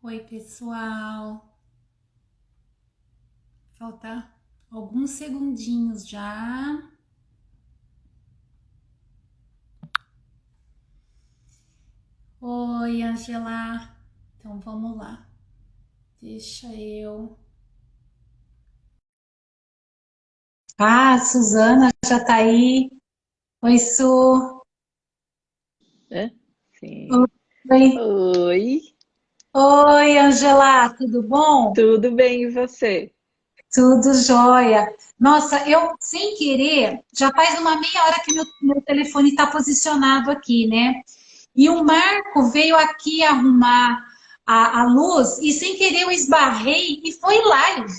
Oi, pessoal. Falta alguns segundinhos já. Oi, Angela. Então vamos lá. Deixa eu. Ah, a Suzana já tá aí. Oi, Su. Hã? Sim. Oi. Oi, Oi, Angela, tudo bom? tudo bem e você? Tudo jóia. Nossa, eu sem querer, já faz uma meia hora que meu telefone está posicionado aqui, né? E o Marco veio aqui arrumar a luz e sem querer eu esbarrei e foi live.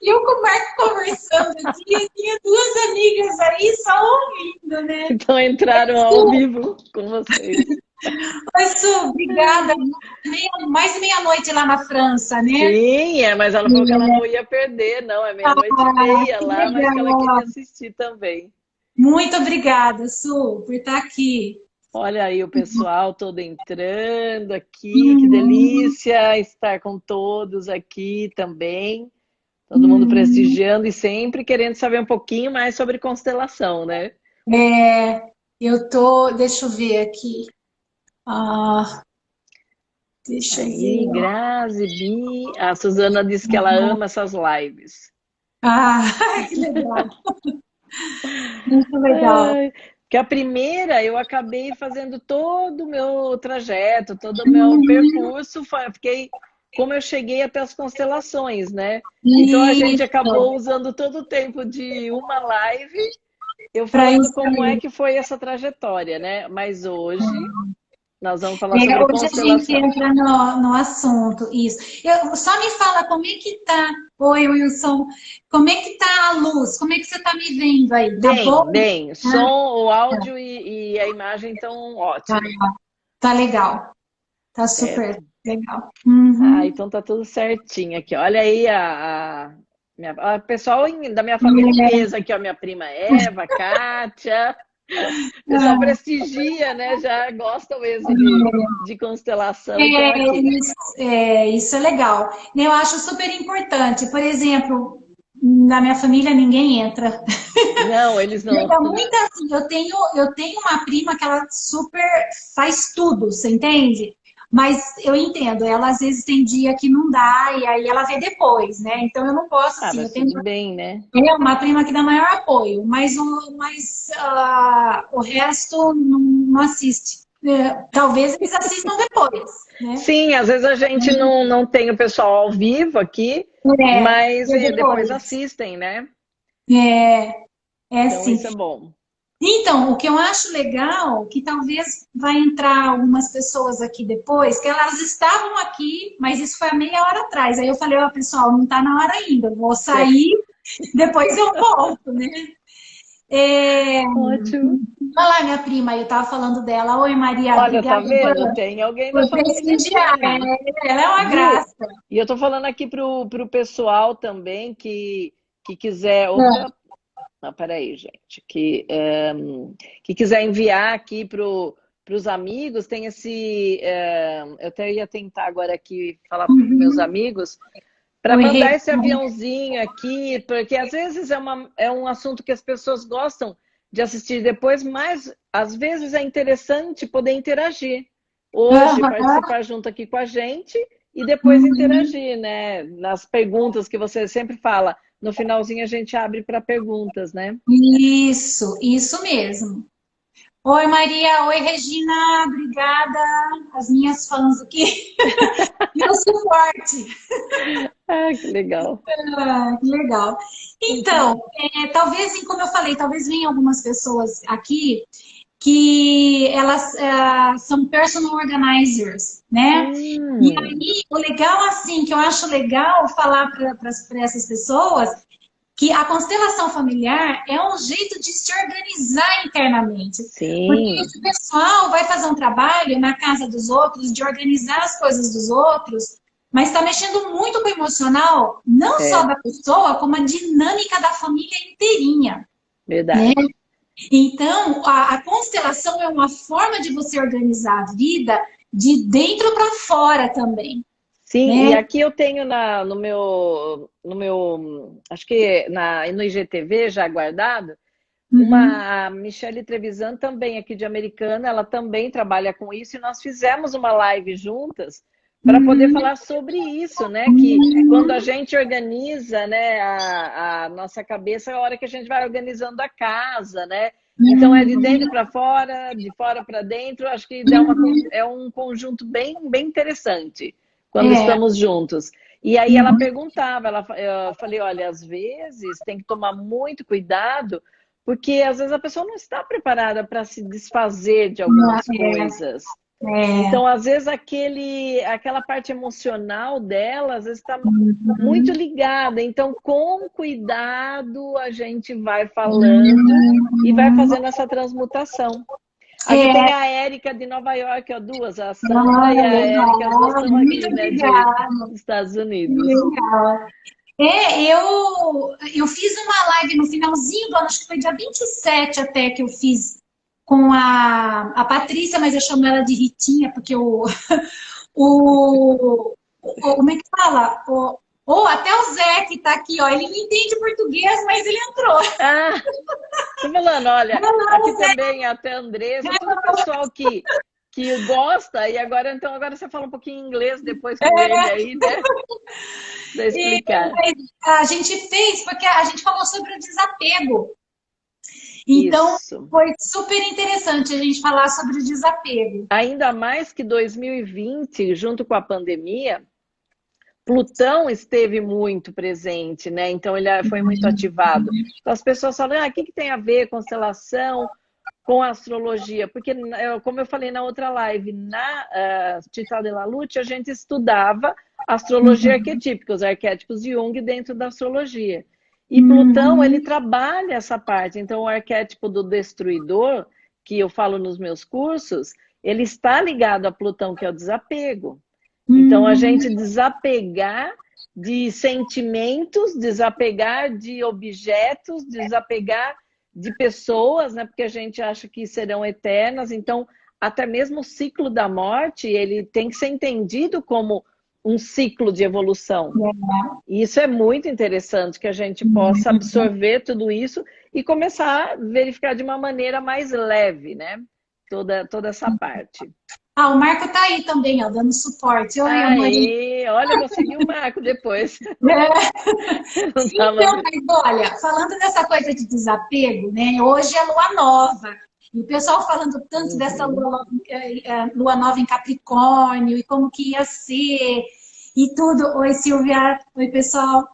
E eu com o Marco conversando aqui, e tinha duas amigas aí só ouvindo, né? Então entraram ao Su, vivo com vocês. oi, Su, obrigada. Mais de meia-noite lá na França, né? Sim, mas ela falou que ela não ia perder, não. É meia-noite e Ah, meia que lá, mas que ela legal. queria assistir também. Muito obrigada, Su, por estar aqui. Olha aí o pessoal todo entrando aqui, que Uhum, delícia estar com todos aqui também. Todo mundo uhum. prestigiando e sempre querendo saber um pouquinho mais sobre constelação, né? Eu tô, deixa eu ver aqui. Ah, deixa eu Aí, ver. Grazi, Bi, a Suzana disse que ela ama essas lives. Ah, que legal, muito legal. Ai, que a primeira eu acabei fazendo todo o meu trajeto, todo o meu Uhum. percurso, fiquei como eu cheguei até as constelações, né? Então a gente Isso, acabou usando todo o tempo de uma live, eu para falando isso como é aí. que foi essa trajetória, né? Mas hoje nós vamos falar sobre Hoje a gente constelação. entra no assunto, isso. Só me fala como é que tá. Oi, Wilson. Como é que tá a luz? Como é que você tá me vendo aí? Tá bom? Bem, bem, Ah, som, o áudio e a imagem estão Tá, ótimo. tá legal. Tá super Certo. legal. Ah, Uhum. então tá tudo certinho aqui. Olha aí a pessoal da minha família em peso aqui, ó, minha prima Eva, Kátia. O pessoal prestigia, né? Já gostam mesmo de constelação e estão aqui. Isso é legal. Eu acho super importante. Por exemplo, na minha família ninguém entra. Não, eles não. Chega muito assim, eu tenho uma prima que ela super faz tudo, você entende? Mas eu entendo, ela às vezes tem dia que não dá e aí ela vê depois, né? Então eu não posso Ah, assim, eu mas tenho tudo bem, né? uma prima que dá maior apoio, mas o resto não assiste. Talvez eles assistam depois, né? Sim, às vezes a gente não tem o pessoal ao vivo aqui, mas É depois depois. assistem, né? É, é Então sim. isso é bom. Então, o que eu acho legal, que talvez vai entrar algumas pessoas aqui depois, que elas estavam aqui, mas isso foi há meia hora atrás. Aí eu falei, ó, pessoal, não está na hora ainda, eu vou sair, depois eu volto, né? É, Ótimo. olha lá, minha prima, eu estava falando dela. Oi, Maria, Olha, obrigada tá vendo? Tem alguém da por família prestigiar. aqui, Ela é uma viu? graça. E eu tô falando aqui pro pessoal também que quiser. Opa, não, peraí, gente. Que quiser enviar aqui pros amigos, tem esse. Eu até ia tentar agora aqui falar para meus Uhum. amigos para Oi, Rê. mandar esse aviãozinho aqui, porque às vezes é um assunto que as pessoas gostam de assistir depois, mas às vezes é interessante poder interagir. Hoje, Aham. participar junto aqui com a gente e depois Uhum. interagir, né? Nas perguntas que você sempre fala. No finalzinho a gente abre para perguntas, né? Isso mesmo. Oi, Maria. Oi, Regina. Obrigada. As minhas fãs aqui. Meu suporte. Ah, que legal. Ah, que legal. Então, talvez, como eu falei, talvez venham algumas pessoas aqui que elas são personal organizers, né? E Hum, aí, o legal, assim, que eu acho legal falar para essas pessoas que a constelação familiar é um jeito de se organizar internamente. Porque sim, esse pessoal vai fazer um trabalho na casa dos outros, de organizar as coisas dos outros, mas está mexendo muito com o emocional, não só é da pessoa, como a dinâmica da família inteirinha. Né? verdade. Então, a constelação é uma forma de você organizar a vida de dentro para fora também. Sim, e Né? aqui eu tenho no meu, acho que no IGTV já guardado, Uhum. uma a Michele Trevisan também aqui de Americana, ela também trabalha com isso e nós fizemos uma live juntas para poder Uhum. falar sobre isso, né? Que quando a Uhum. gente organiza, né, a nossa cabeça, é a hora que a gente vai organizando a casa, né? Então é de dentro para fora, de fora para dentro, acho que é um conjunto bem interessante quando É. estamos juntos. E aí ela Uhum. perguntava, eu falei, olha, às vezes tem que tomar muito cuidado porque às vezes a pessoa não está preparada para se desfazer de algumas coisas. É. Então, às vezes, aquela parte emocional dela, às vezes está muito Uhum. ligada. Então, com cuidado, a gente vai falando e vai Uhum. fazendo essa transmutação. Aqui tem É. a Érica de Nova York, ó, duas, a Sandra e Ah, a Érica, as duas legal. estão Muito aqui, né, de obrigada. Estados Unidos. Legal. Eu fiz uma live no finalzinho do ano, acho que foi dia 27 até que eu fiz com a Patrícia, mas eu chamo ela de Ritinha, porque como é que fala? Até o Zé que tá aqui, ó, ele não entende português, mas ele entrou. Ah, tô falando, olha, Não, aqui o Zé, também até a Andressa, tudo pessoal que gosta, e agora você fala um pouquinho inglês depois com ele aí, né? Para e, explicar. a gente fez porque a gente falou sobre o desapego. Então, Isso. foi super interessante a gente falar sobre o desapego. Ainda mais que 2020, junto com a pandemia, Plutão esteve muito presente, né? Então ele foi muito ativado. Então as pessoas falam, o que tem a ver constelação com a astrologia? Porque, como eu falei na outra live, na Città della Lute, a gente estudava astrologia arquetípica, os arquétipos de Jung dentro da astrologia. E Plutão, ele Uhum, trabalha essa parte. Então, o arquétipo do destruidor, que eu falo nos meus cursos, ele está ligado a Plutão, que é o desapego. Então, a uhum, gente desapegar de sentimentos, desapegar de objetos, desapegar de pessoas, né? Porque a gente acha que serão eternas. Então, até mesmo o ciclo da morte, ele tem que ser entendido como um ciclo de evolução. E isso é muito interessante, que a gente possa absorver tudo isso e começar a verificar de uma maneira mais leve, né? Toda essa parte. Ah, o Marco tá aí também, ó, dando suporte. Oi, amorinho. Aí, olha, eu vou seguir o Marco depois. Eu não tava Então, vendo. mas olha, falando dessa coisa de desapego, né? Hoje é lua nova. E o pessoal falando tanto dessa Uhum. lua nova em Capricórnio e como que ia ser e tudo. Oi, Silvia. Oi, pessoal.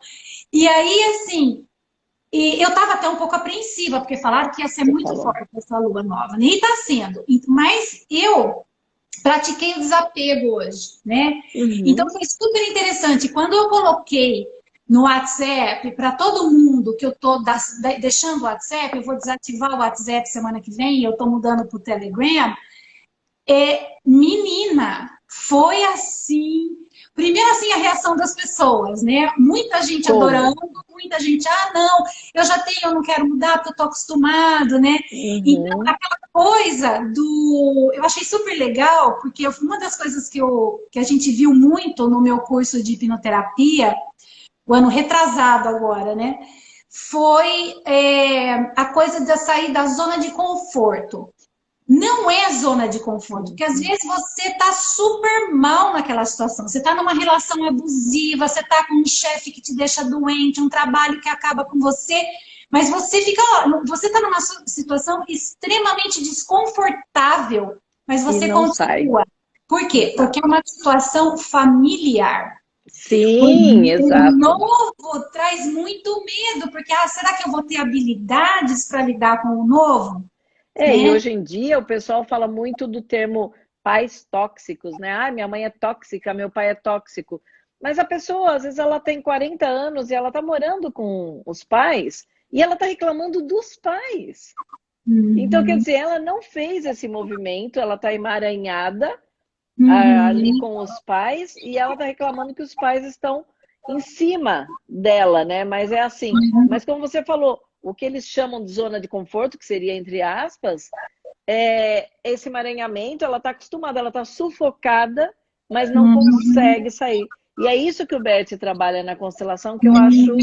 E aí, assim, eu estava até um pouco apreensiva, porque falaram que ia ser Você muito falou. forte essa lua nova, né? E está sendo. Mas eu pratiquei o desapego hoje, né? Então Uhum. foi super interessante. Quando eu coloquei no WhatsApp para todo mundo que eu estou deixando o WhatsApp, eu vou desativar o WhatsApp semana que vem, eu estou mudando para o Telegram. Menina, foi assim. Primeiro, assim, a reação das pessoas, né? Muita gente Como? adorando, muita gente, não, eu já tenho, eu não quero mudar porque eu tô acostumado, né? Então, Uhum. aquela coisa do. Eu achei super legal, porque uma das coisas que a gente viu muito no meu curso de hipnoterapia, o ano retrasado agora, né? Foi a coisa de sair da zona de conforto. Não é zona de conforto, porque às Uhum. vezes você está super mal naquela situação. Você está numa relação abusiva, você está com um chefe que te deixa doente, um trabalho que acaba com você, mas você fica, você está numa situação extremamente desconfortável, mas E você não sai. continua. Por quê? Porque é Exato. uma situação familiar. Sim, O exato. novo traz muito medo, porque será que eu vou ter habilidades para lidar com o novo? E Né? hoje em dia o pessoal fala muito do termo pais tóxicos, né? Ah, minha mãe é tóxica, meu pai é tóxico. Mas a pessoa, às vezes, ela tem 40 anos e ela tá morando com os pais e ela tá reclamando dos pais. Então, quer Uhum. dizer, ela não fez esse movimento, ela tá emaranhada ali Uhum. com os pais e ela tá reclamando que os pais estão em cima dela, né? Mas é assim. Mas como você falou, o que eles chamam de zona de conforto, que seria entre aspas, esse emaranhamento, ela está acostumada, ela está sufocada, mas não Uhum. consegue sair. E é isso que o Bert trabalha na constelação, que eu acho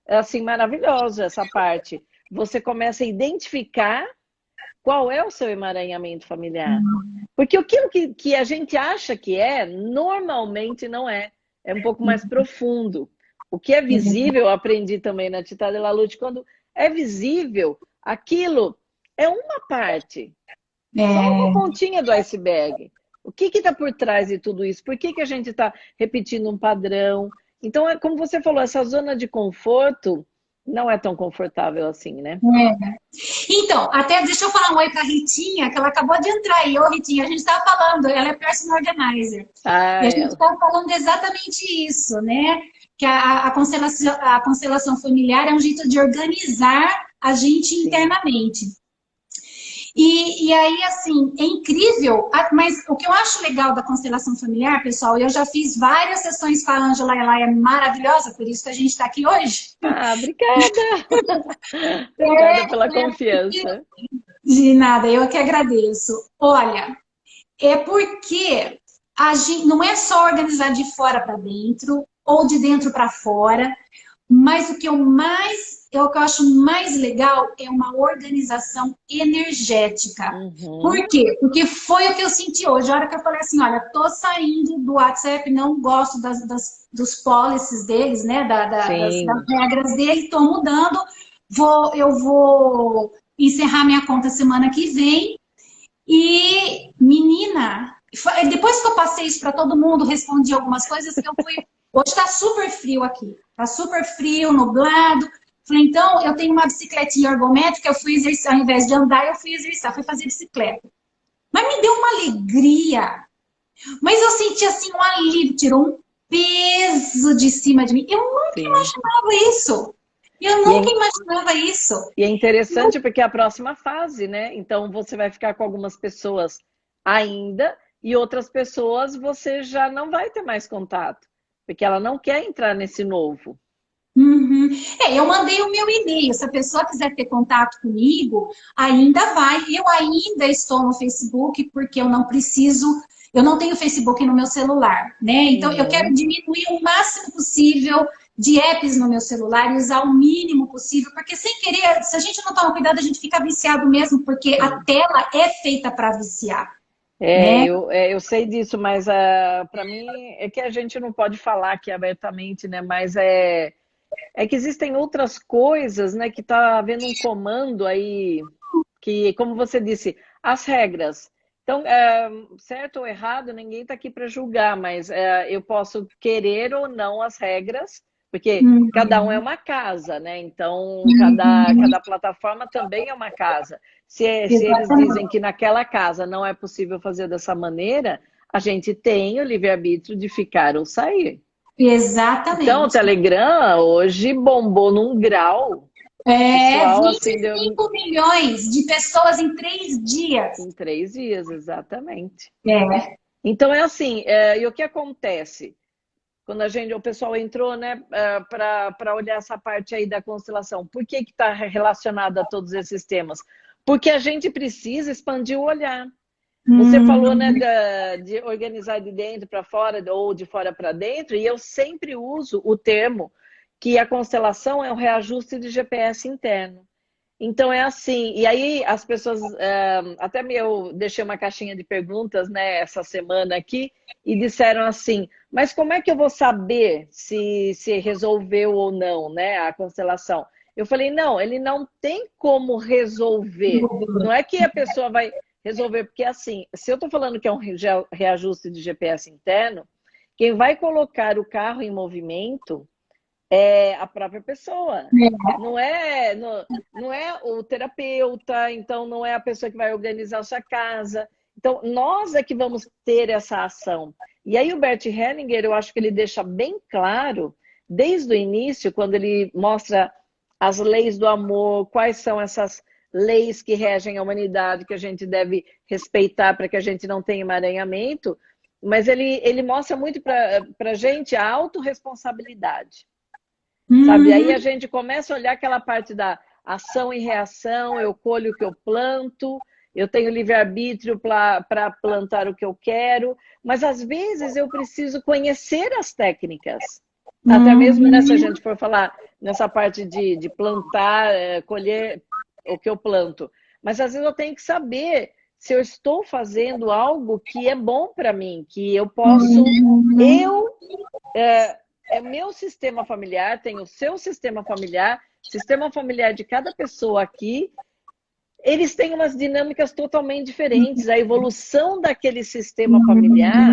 assim maravilhoso, essa parte. Você começa a identificar qual é o seu emaranhamento familiar. Porque aquilo que a gente acha que normalmente não é. É um pouco mais profundo. O que é visível, eu aprendi também na Tita de la Luz, quando é visível, aquilo é uma parte. Só uma pontinha do iceberg. O que está por trás de tudo isso? Por que a gente está repetindo um padrão? Então, como você falou, essa zona de conforto não é tão confortável assim, né? Então, até deixa eu falar um oi para a Ritinha, que ela acabou de entrar aí. Ô, Ritinha, a gente estava falando, ela é personal organizer. Ah, E a gente ela. estava falando exatamente isso, né? Que a constelação familiar é um jeito de organizar a gente Sim. internamente. E aí, assim, é incrível, mas o que eu acho legal da constelação familiar, pessoal, eu já fiz várias sessões com a Ângela, ela é maravilhosa, por isso que a gente está aqui hoje. Ah, obrigada! Obrigada pela confiança. De nada, eu que agradeço. Olha, é porque a gente não é só organizar de fora para dentro ou de dentro para fora, mas o que eu acho mais legal é uma organização energética. Uhum. Por quê? Porque foi o que eu senti hoje. A hora que eu falei assim, olha, tô saindo do WhatsApp, não gosto dos policies deles, né? Das Sim. regras dele, tô mudando. Eu vou encerrar minha conta semana que vem. E, menina, depois que eu passei isso para todo mundo, respondi algumas coisas, eu fui. Hoje está super frio aqui. Está super frio, nublado. Falei, então, eu tenho uma bicicletinha ergométrica, eu fui exercitar, ao invés de andar, eu fui exercitar, fui fazer bicicleta. Mas me deu uma alegria. Mas eu senti assim um alívio, tirou um peso de cima de mim. Eu nunca Sim. imaginava isso. Eu E nunca é, imaginava isso. e é interessante porque é a próxima fase, né? Então você vai ficar com algumas pessoas ainda e outras pessoas você já não vai ter mais contato, porque ela não quer entrar nesse novo. Uhum. Eu mandei o meu e-mail. Se a pessoa quiser ter contato comigo, ainda vai. Eu ainda estou no Facebook porque eu não preciso, eu não tenho Facebook no meu celular, né? Então eu quero Uhum. diminuir o máximo possível de apps no meu celular e usar o mínimo possível, porque sem querer, se a gente não toma cuidado, a gente fica viciado mesmo, porque a Sim. tela é feita para viciar, né? Eu sei disso, mas para mim é que a gente não pode falar aqui abertamente, né? Mas é que existem outras coisas, né? Que está havendo um comando aí que, como você disse, as regras. Então, certo ou errado, ninguém está aqui para julgar, mas eu posso querer ou não as regras, porque cada um é Uhum. uma casa, né? Então, Uhum. cada plataforma também é uma casa. Se eles Exatamente. dizem que naquela casa não é possível fazer dessa maneira, a gente tem o livre-arbítrio de ficar ou sair. Então, o Exatamente. Telegram hoje bombou num grau. O pessoal, Vinte assim, e deu cinco milhões de pessoas em 3 dias. em 3 dias, exatamente. É. Então, é assim, e o que acontece? Quando o pessoal entrou, né, para olhar essa parte aí da constelação, por que está relacionado a todos esses temas? Porque a gente precisa expandir o olhar. Você falou, né, Uhum. de organizar de dentro para fora ou de fora para dentro, e eu sempre uso o termo que a constelação é um reajuste de GPS interno. Então é assim, e aí as pessoas, até eu deixei uma caixinha de perguntas, né, essa semana aqui, e disseram assim, mas como é que eu vou saber se resolveu ou não, né, a constelação? Eu falei, não, ele não tem como resolver. Não é que a pessoa vai resolver, porque assim, se eu estou falando que é um reajuste de GPS interno, quem vai colocar o carro em movimento é a própria pessoa. Não é o terapeuta, então não é a pessoa que vai organizar a sua casa. Então, nós é que vamos ter essa ação. E aí o Bert Hellinger, eu acho que ele deixa bem claro, desde o início, quando ele mostra as leis do amor, quais são essas leis que regem a humanidade, que a gente deve respeitar para que a gente não tenha emaranhamento, mas ele mostra muito para a gente a autorresponsabilidade. Sabe? Aí a Uhum. gente começa a olhar aquela parte da ação e reação, eu colho o que eu planto, eu tenho livre-arbítrio para plantar o que eu quero, mas às vezes eu preciso conhecer as técnicas. Até mesmo, né, se a gente for falar nessa parte de plantar, colher o que eu planto. Mas às vezes eu tenho que saber se eu estou fazendo algo que é bom para mim, que eu posso... É meu sistema familiar, tem o seu sistema familiar de cada pessoa aqui, eles têm umas dinâmicas totalmente diferentes. A evolução daquele sistema familiar,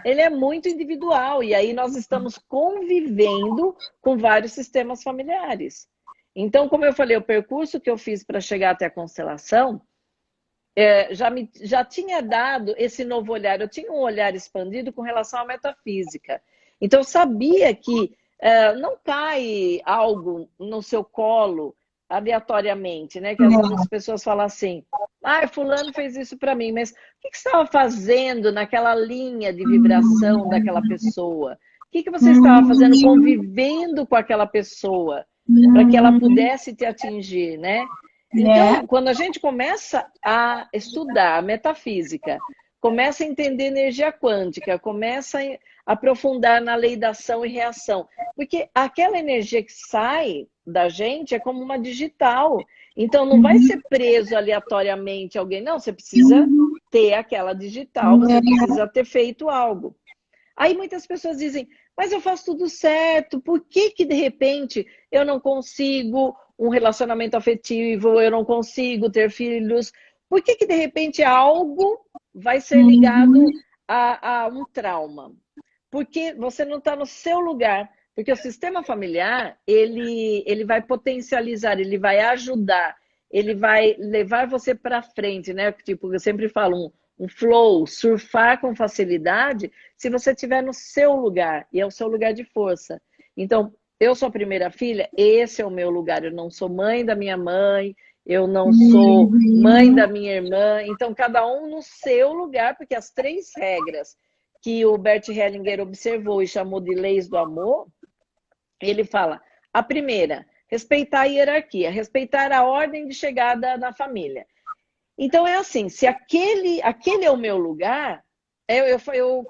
ele é muito individual. E aí nós estamos convivendo com vários sistemas familiares. Então, como eu falei, o percurso que eu fiz para chegar até a constelação, já tinha dado esse novo olhar. Eu tinha um olhar expandido com relação à metafísica. Então, eu sabia que não cai algo no seu colo aleatoriamente, né? Que às vezes as pessoas falam assim, fulano fez isso para mim, mas o que você estava fazendo naquela linha de vibração daquela pessoa? O que você estava fazendo convivendo com aquela pessoa para que ela pudesse te atingir, né? Então, quando a gente começa a estudar a metafísica, começa a entender energia quântica, começa a aprofundar na lei da ação e reação. Porque aquela energia que sai da gente é como uma digital. Então, não vai ser preso aleatoriamente a alguém. Não, você precisa ter aquela digital, você precisa ter feito algo. Aí muitas pessoas dizem, mas eu faço tudo certo, por que de repente eu não consigo um relacionamento afetivo, eu não consigo ter filhos? Por que de repente algo vai ser ligado a um trauma? Porque você não está no seu lugar. Porque o sistema familiar, ele vai potencializar, ele vai ajudar, ele vai levar você para frente, né? Tipo, eu sempre falo, um flow, surfar com facilidade, se você estiver no seu lugar, e é o seu lugar de força. Então, eu sou a primeira filha, esse é o meu lugar. Eu não sou mãe da minha mãe, eu não sou mãe da minha irmã. Então, cada um no seu lugar, porque as 3 regras que o Bert Hellinger observou e chamou de leis do amor, ele fala, a primeira, respeitar a hierarquia, respeitar a ordem de chegada na família. Então, é assim, se aquele é o meu lugar, eu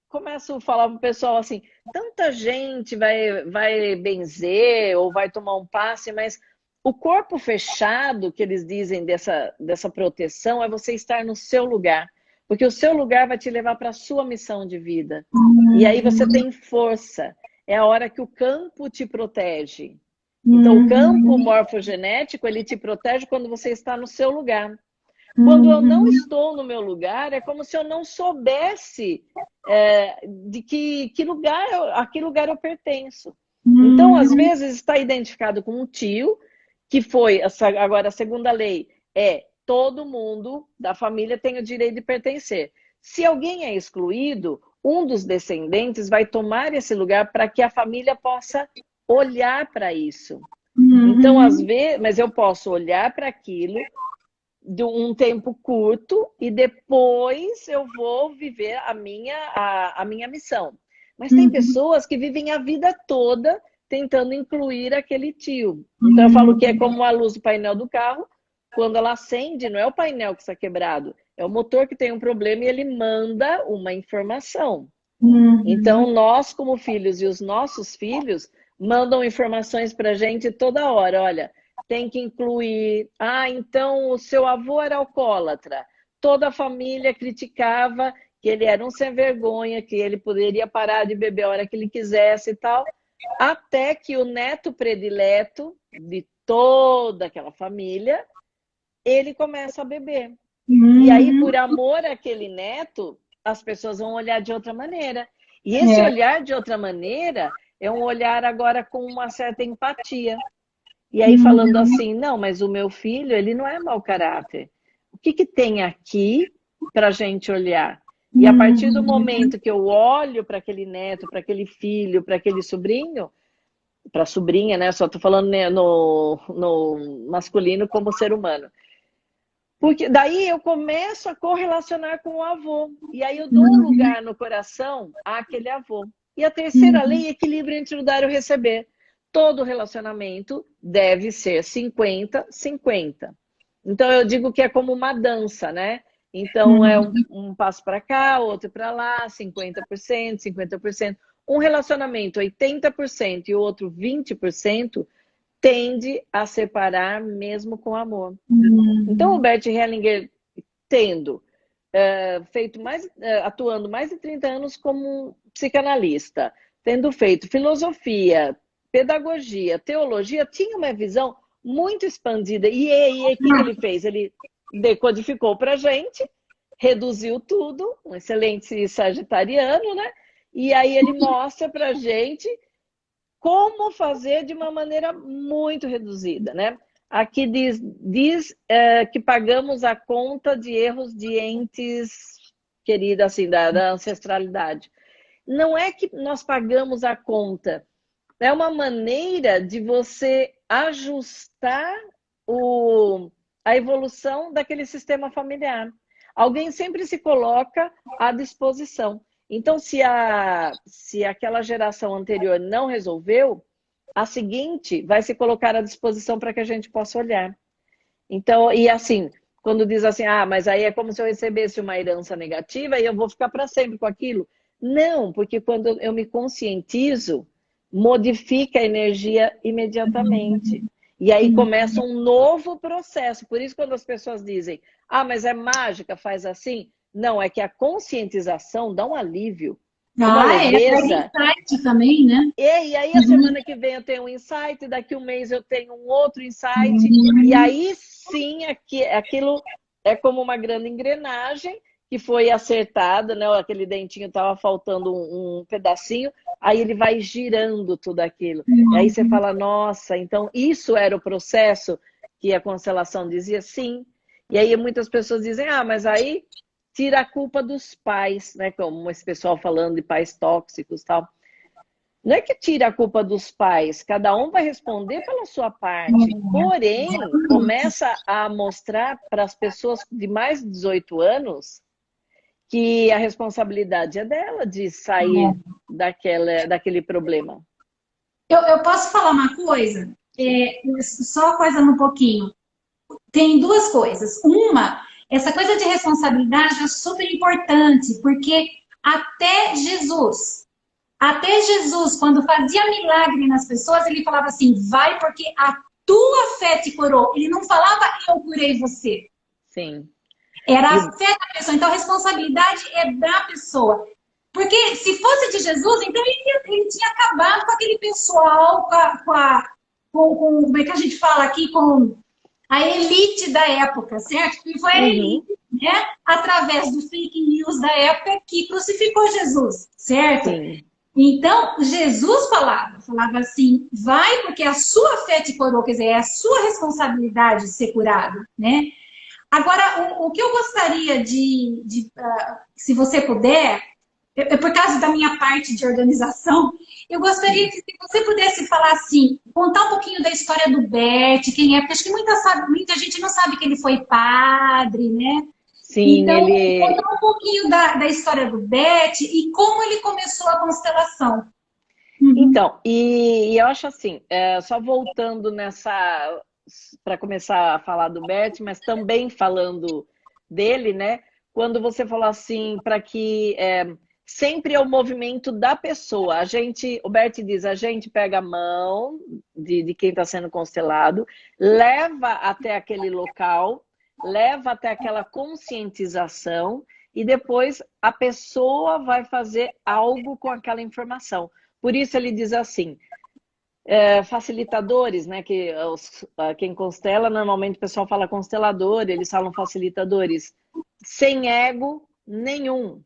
começo a falar para o pessoal assim, tanta gente vai benzer ou vai tomar um passe, mas o corpo fechado, que eles dizem dessa proteção, é você estar no seu lugar. Porque o seu lugar vai te levar para a sua missão de vida. E aí você tem força. É a hora que o campo te protege. Então, o campo morfogenético, ele te protege quando você está no seu lugar. Quando eu não estou no meu lugar, é como se eu não soubesse de que lugar, a que lugar eu pertenço. Então, às vezes, está identificado com um tio, que foi, agora a segunda lei, todo mundo da família tem o direito de pertencer. Se alguém é excluído, um dos descendentes vai tomar esse lugar para que a família possa olhar para isso. Então, às vezes, mas eu posso olhar para aquilo de um tempo curto e depois eu vou viver a minha missão. Mas tem pessoas que vivem a vida toda tentando incluir aquele tio. Então, eu falo que é como a luz do painel do carro, quando ela acende, não é o painel que está quebrado, é o motor que tem um problema e ele manda uma informação. Então, nós como filhos e os nossos filhos mandam informações para a gente toda hora. Olha, tem que incluir... então o seu avô era alcoólatra. Toda a família criticava que ele era um sem vergonha, que ele poderia parar de beber a hora que ele quisesse e tal. Até que o neto predileto de toda aquela família, ele começa a beber. E aí, por amor àquele neto, as pessoas vão olhar de outra maneira. E esse olhar de outra maneira é um olhar agora com uma certa empatia. E aí falando assim, não, mas o meu filho, ele não é mau caráter. O que tem aqui para a gente olhar? E a partir do momento que eu olho para aquele neto, para aquele filho, para aquele sobrinho, para a sobrinha, né? Só estou falando no masculino como ser humano. Porque daí eu começo a correlacionar com o avô. E aí eu dou um lugar no coração àquele avô. E a terceira lei é equilíbrio entre o dar e o receber. Todo relacionamento deve ser 50-50. Então, eu digo que é como uma dança, né? Então, é um passo para cá, outro para lá, 50%, 50%. Um relacionamento 80% e o outro 20% tende a separar mesmo com amor. Então, o Bert Hellinger, tendo atuando mais de 30 anos como psicanalista, tendo feito filosofia, pedagogia, teologia, tinha uma visão muito expandida. E o que ele fez? Ele decodificou para a gente, reduziu tudo, um excelente sagitariano, né? E aí ele mostra para a gente como fazer de uma maneira muito reduzida, né? Aqui diz que pagamos a conta de erros de entes, querida, assim, da ancestralidade. Não é que nós pagamos a conta, é uma maneira de você ajustar a evolução daquele sistema familiar. Alguém sempre se coloca à disposição. Então, se aquela geração anterior não resolveu, a seguinte vai se colocar à disposição para que a gente possa olhar. Então, e assim, quando diz assim, mas aí é como se eu recebesse uma herança negativa e eu vou ficar para sempre com aquilo. Não, porque quando eu me conscientizo, modifica a energia imediatamente. E aí começa um novo processo. Por isso, quando as pessoas dizem, mas é mágica, faz assim. Não, é que a conscientização dá um alívio, uma leveza. É insight também, né? E aí, a semana que vem eu tenho um insight, daqui um mês eu tenho um outro insight. E aí, sim, aquilo é como uma grande engrenagem que foi acertada, né? Aquele dentinho estava faltando um pedacinho, aí ele vai girando tudo aquilo. E aí você fala, nossa, então isso era o processo que a constelação dizia? Sim. E aí muitas pessoas dizem, mas aí tira a culpa dos pais, né? Como esse pessoal falando de pais tóxicos e tal. Não é que tira a culpa dos pais, cada um vai responder pela sua parte. Porém, começa a mostrar para as pessoas de mais de 18 anos que a responsabilidade é dela de sair daquele problema. Eu posso falar uma coisa? Só coisando um pouquinho. Tem duas coisas. Uma, essa coisa de responsabilidade é super importante, porque até Jesus, quando fazia milagre nas pessoas, ele falava assim, vai porque a tua fé te curou. Ele não falava, eu curei você. Sim. Era a fé da pessoa. Então, a responsabilidade é da pessoa. Porque se fosse de Jesus, então ele tinha acabado com aquele pessoal, como é que a gente fala aqui, com a elite da época, certo? E foi a elite, né? Através do fake news da época que crucificou Jesus, certo? Sim. Então, Jesus falava assim, vai porque a sua fé te curou, quer dizer, é a sua responsabilidade ser curado, né? Agora, o que eu gostaria se você puder, por causa da minha parte de organização, eu gostaria que se você pudesse falar assim, contar um pouquinho da história do Bert, quem é, porque acho que muita gente não sabe que ele foi padre, né? Sim, então, contar um pouquinho da história do Bert e como ele começou a constelação. Então, e eu acho assim, só voltando para começar a falar do Bert, mas também falando dele, né? Quando você falou assim, para que sempre é o movimento da pessoa. O Bert diz, a gente pega a mão de quem está sendo constelado, leva até aquele local, leva até aquela conscientização e depois a pessoa vai fazer algo com aquela informação. Por isso ele diz assim, facilitadores, né? Que quem constela, normalmente o pessoal fala constelador, eles falam facilitadores, sem ego nenhum.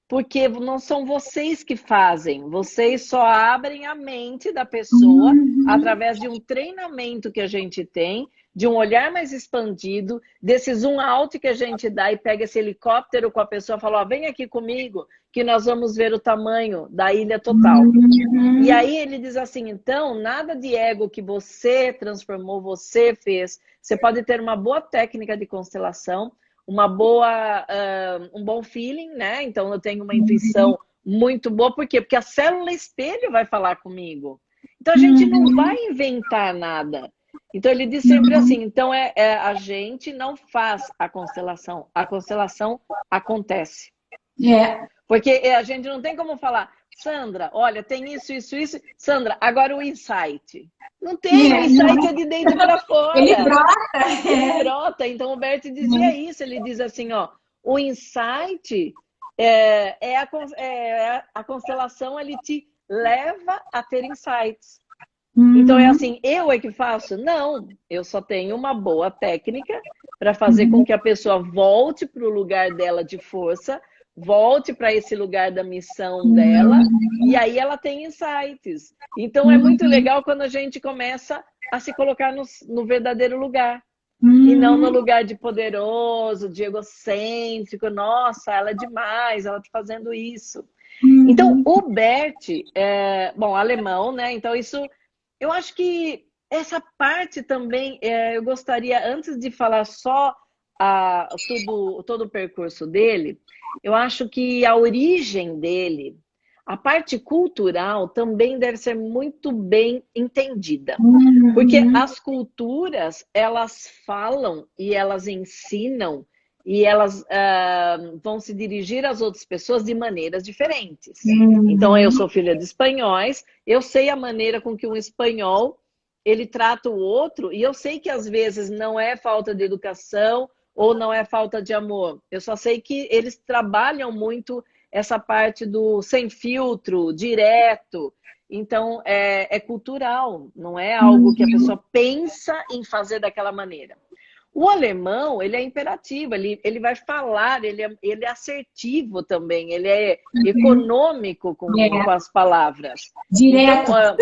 Porque não são vocês que fazem, vocês só abrem a mente da pessoa através de um treinamento que a gente tem, de um olhar mais expandido, desse zoom out que a gente dá e pega esse helicóptero com a pessoa e fala, vem aqui comigo, que nós vamos ver o tamanho da ilha total. E aí ele diz assim, então, nada de ego que você transformou, você fez. Você pode ter uma boa técnica de constelação, um bom feeling, né? Então eu tenho uma intuição muito boa, por quê? Porque a célula espelho vai falar comigo. Então a gente não vai inventar nada. Então ele diz sempre assim, então a gente não faz a constelação acontece. É. Porque a gente não tem como falar, Sandra, olha, tem isso, isso, isso. Sandra, agora o insight. Não tem, o insight é de dentro para fora. Ele brota. Ele brota. Então o Bert dizia isso, ele diz assim, ó, o insight a constelação, ele te leva a ter insights. Então é assim, eu é que faço? Não, eu só tenho uma boa técnica para fazer com que a pessoa volte para o lugar dela de força, volte para esse lugar da missão dela, e aí ela tem insights. Então é muito legal quando a gente começa a se colocar no verdadeiro lugar. E não no lugar de poderoso, de egocêntrico. Nossa, ela é demais, ela está fazendo isso. Então, o Bert, bom, alemão, né? Então, isso, eu acho que essa parte também, eu gostaria, antes de falar só todo o percurso dele, eu acho que a origem dele, a parte cultural também deve ser muito bem entendida. Porque as culturas, elas falam e elas ensinam e elas vão se dirigir às outras pessoas de maneiras diferentes. Então, eu sou filha de espanhóis, eu sei a maneira com que um espanhol ele trata o outro, e eu sei que às vezes não é falta de educação ou não é falta de amor. Eu só sei que eles trabalham muito essa parte do sem filtro, direto. Então, é cultural, não é algo que a pessoa pensa em fazer daquela maneira. O alemão, ele é imperativo, ele vai falar, ele é assertivo também, ele é econômico com as palavras. Direto. Então,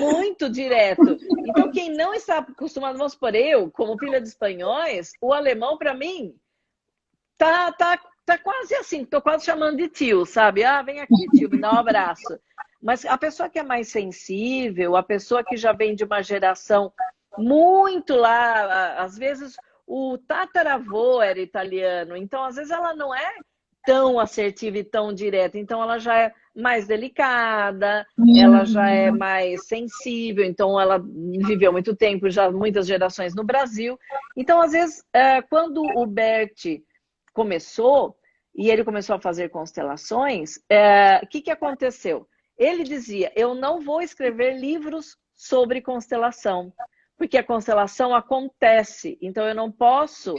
muito direto. Então, quem não está acostumado, vamos supor, eu, como filha de espanhóis, o alemão, para mim, tá quase assim, tô quase chamando de tio, sabe? Ah, vem aqui, tio, me dá um abraço. Mas a pessoa que é mais sensível, a pessoa que já vem de uma geração muito lá, às vezes o tataravô era italiano, então às vezes ela não é tão assertiva e tão direta, então ela já é mais delicada, ela já é mais sensível, então ela viveu muito tempo, já muitas gerações no Brasil. Então, às vezes, quando o Bert começou, e ele começou a fazer constelações, o que aconteceu? Ele dizia, eu não vou escrever livros sobre constelação, porque a constelação acontece, então eu não posso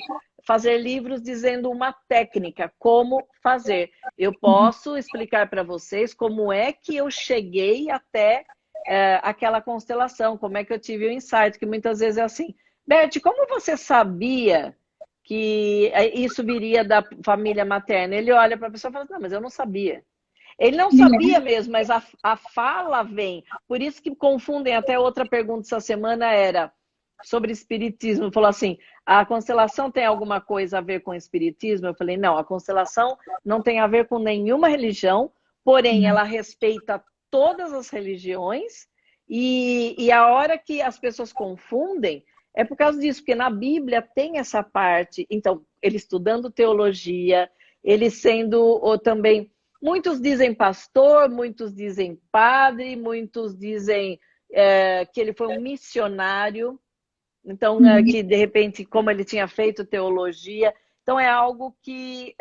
fazer livros dizendo uma técnica, como fazer. Eu posso explicar para vocês como é que eu cheguei até aquela constelação, como é que eu tive o insight, que muitas vezes é assim, Bert, como você sabia que isso viria da família materna? Ele olha para a pessoa e fala, não, mas eu não sabia. Ele não sabia mesmo, mas a fala vem. Por isso que confundem. Até outra pergunta essa semana era sobre espiritismo. Falou assim, a constelação tem alguma coisa a ver com espiritismo? Eu falei, não, a constelação não tem a ver com nenhuma religião, porém ela respeita todas as religiões e a hora que as pessoas confundem é por causa disso, porque na Bíblia tem essa parte. Então, ele estudando teologia, ele sendo também... Muitos dizem pastor, muitos dizem padre, muitos dizem que ele foi um missionário. Então, que de repente, como ele tinha feito teologia. Então, é algo que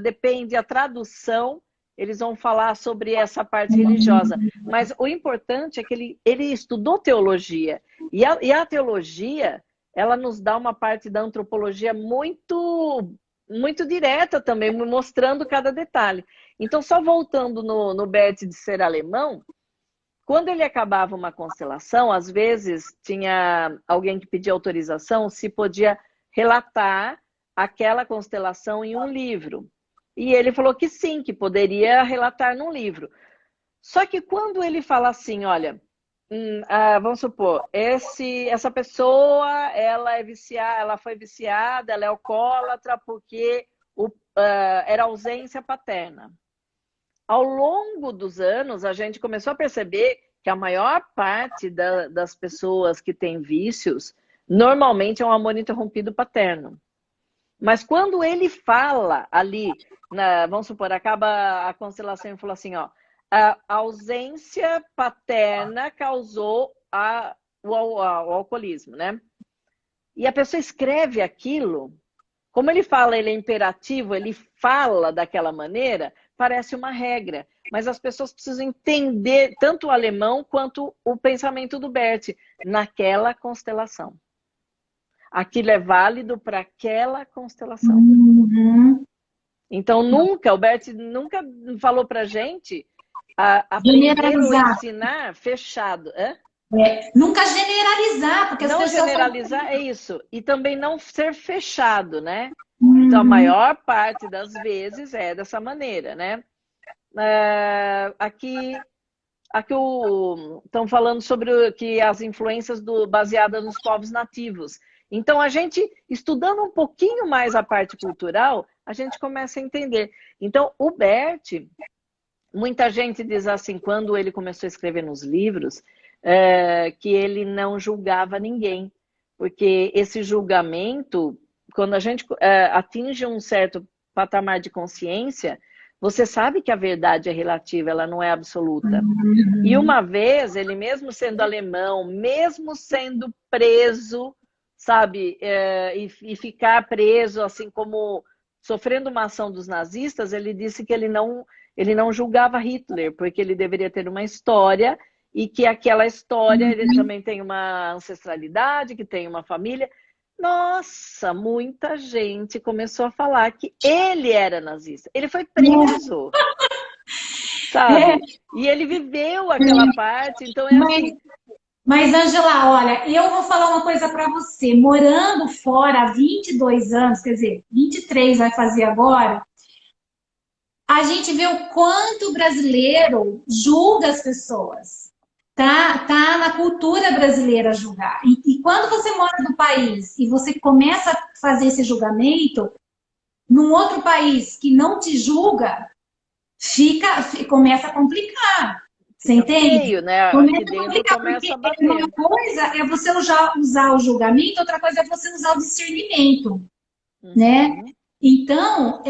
depende da tradução, eles vão falar sobre essa parte religiosa. Mas o importante é que ele estudou teologia. E a teologia, ela nos dá uma parte da antropologia muito direta também, mostrando cada detalhe. Então, só voltando no Bert de ser alemão, quando ele acabava uma constelação, às vezes tinha alguém que pedia autorização se podia relatar aquela constelação em um livro. E ele falou que sim, que poderia relatar num livro. Só que quando ele fala assim, olha, vamos supor, essa pessoa, ela é viciada, ela foi viciada, ela é alcoólatra porque era ausência paterna. Ao longo dos anos, a gente começou a perceber que a maior parte das pessoas que têm vícios, normalmente é um amor interrompido paterno. Mas quando ele fala ali, vamos supor, acaba a constelação e fala assim, ó, a ausência paterna causou o alcoolismo, né? E a pessoa escreve aquilo, como ele fala, ele é imperativo, ele fala daquela maneira, parece uma regra. Mas as pessoas precisam entender tanto o alemão quanto o pensamento do Bert naquela constelação. Aquilo é válido para aquela constelação. Uhum. Então, o Bert nunca falou para a gente aprender ou Generalizar. ensinar fechado. Nunca generalizar, porque as Não pessoas falam. generalizar é isso. E também não ser fechado, né? Então, a Uhum. maior parte das vezes é dessa maneira, né? Aqui estão falando sobre que as influências baseadas nos povos nativos. Então, a gente, estudando um pouquinho mais a parte cultural, a gente começa a entender. Então, o Bert, muita gente diz assim, quando ele começou a escrever nos livros, que ele não julgava ninguém. Porque esse julgamento, quando a gente atinge um certo patamar de consciência, você sabe que a verdade é relativa, ela não é absoluta. E Uhum. uma vez, ele mesmo sendo alemão, mesmo sendo preso, sabe, e ficar preso, assim como sofrendo uma ação dos nazistas, ele disse que ele não julgava Hitler, porque ele deveria ter uma história e que aquela história ele também tem uma ancestralidade, que tem uma família. Nossa, muita gente começou a falar que ele era nazista. Ele foi preso, É, sabe? E ele viveu aquela parte, então é mas, assim. mas, Angela, olha, eu vou falar uma coisa para você. Morando fora há 22 anos, quer dizer, 23 vai fazer agora, a gente vê o quanto o brasileiro julga as pessoas. Tá na cultura brasileira julgar. E quando você mora no país e você começa a fazer esse julgamento, num outro país que não te julga, começa a complicar. Você Fica entende? feio, né? Começa Aqui a dentro complicar, porque começa a uma bater. coisa é você usar o julgamento, outra coisa é você usar o discernimento, né? Uhum. Então,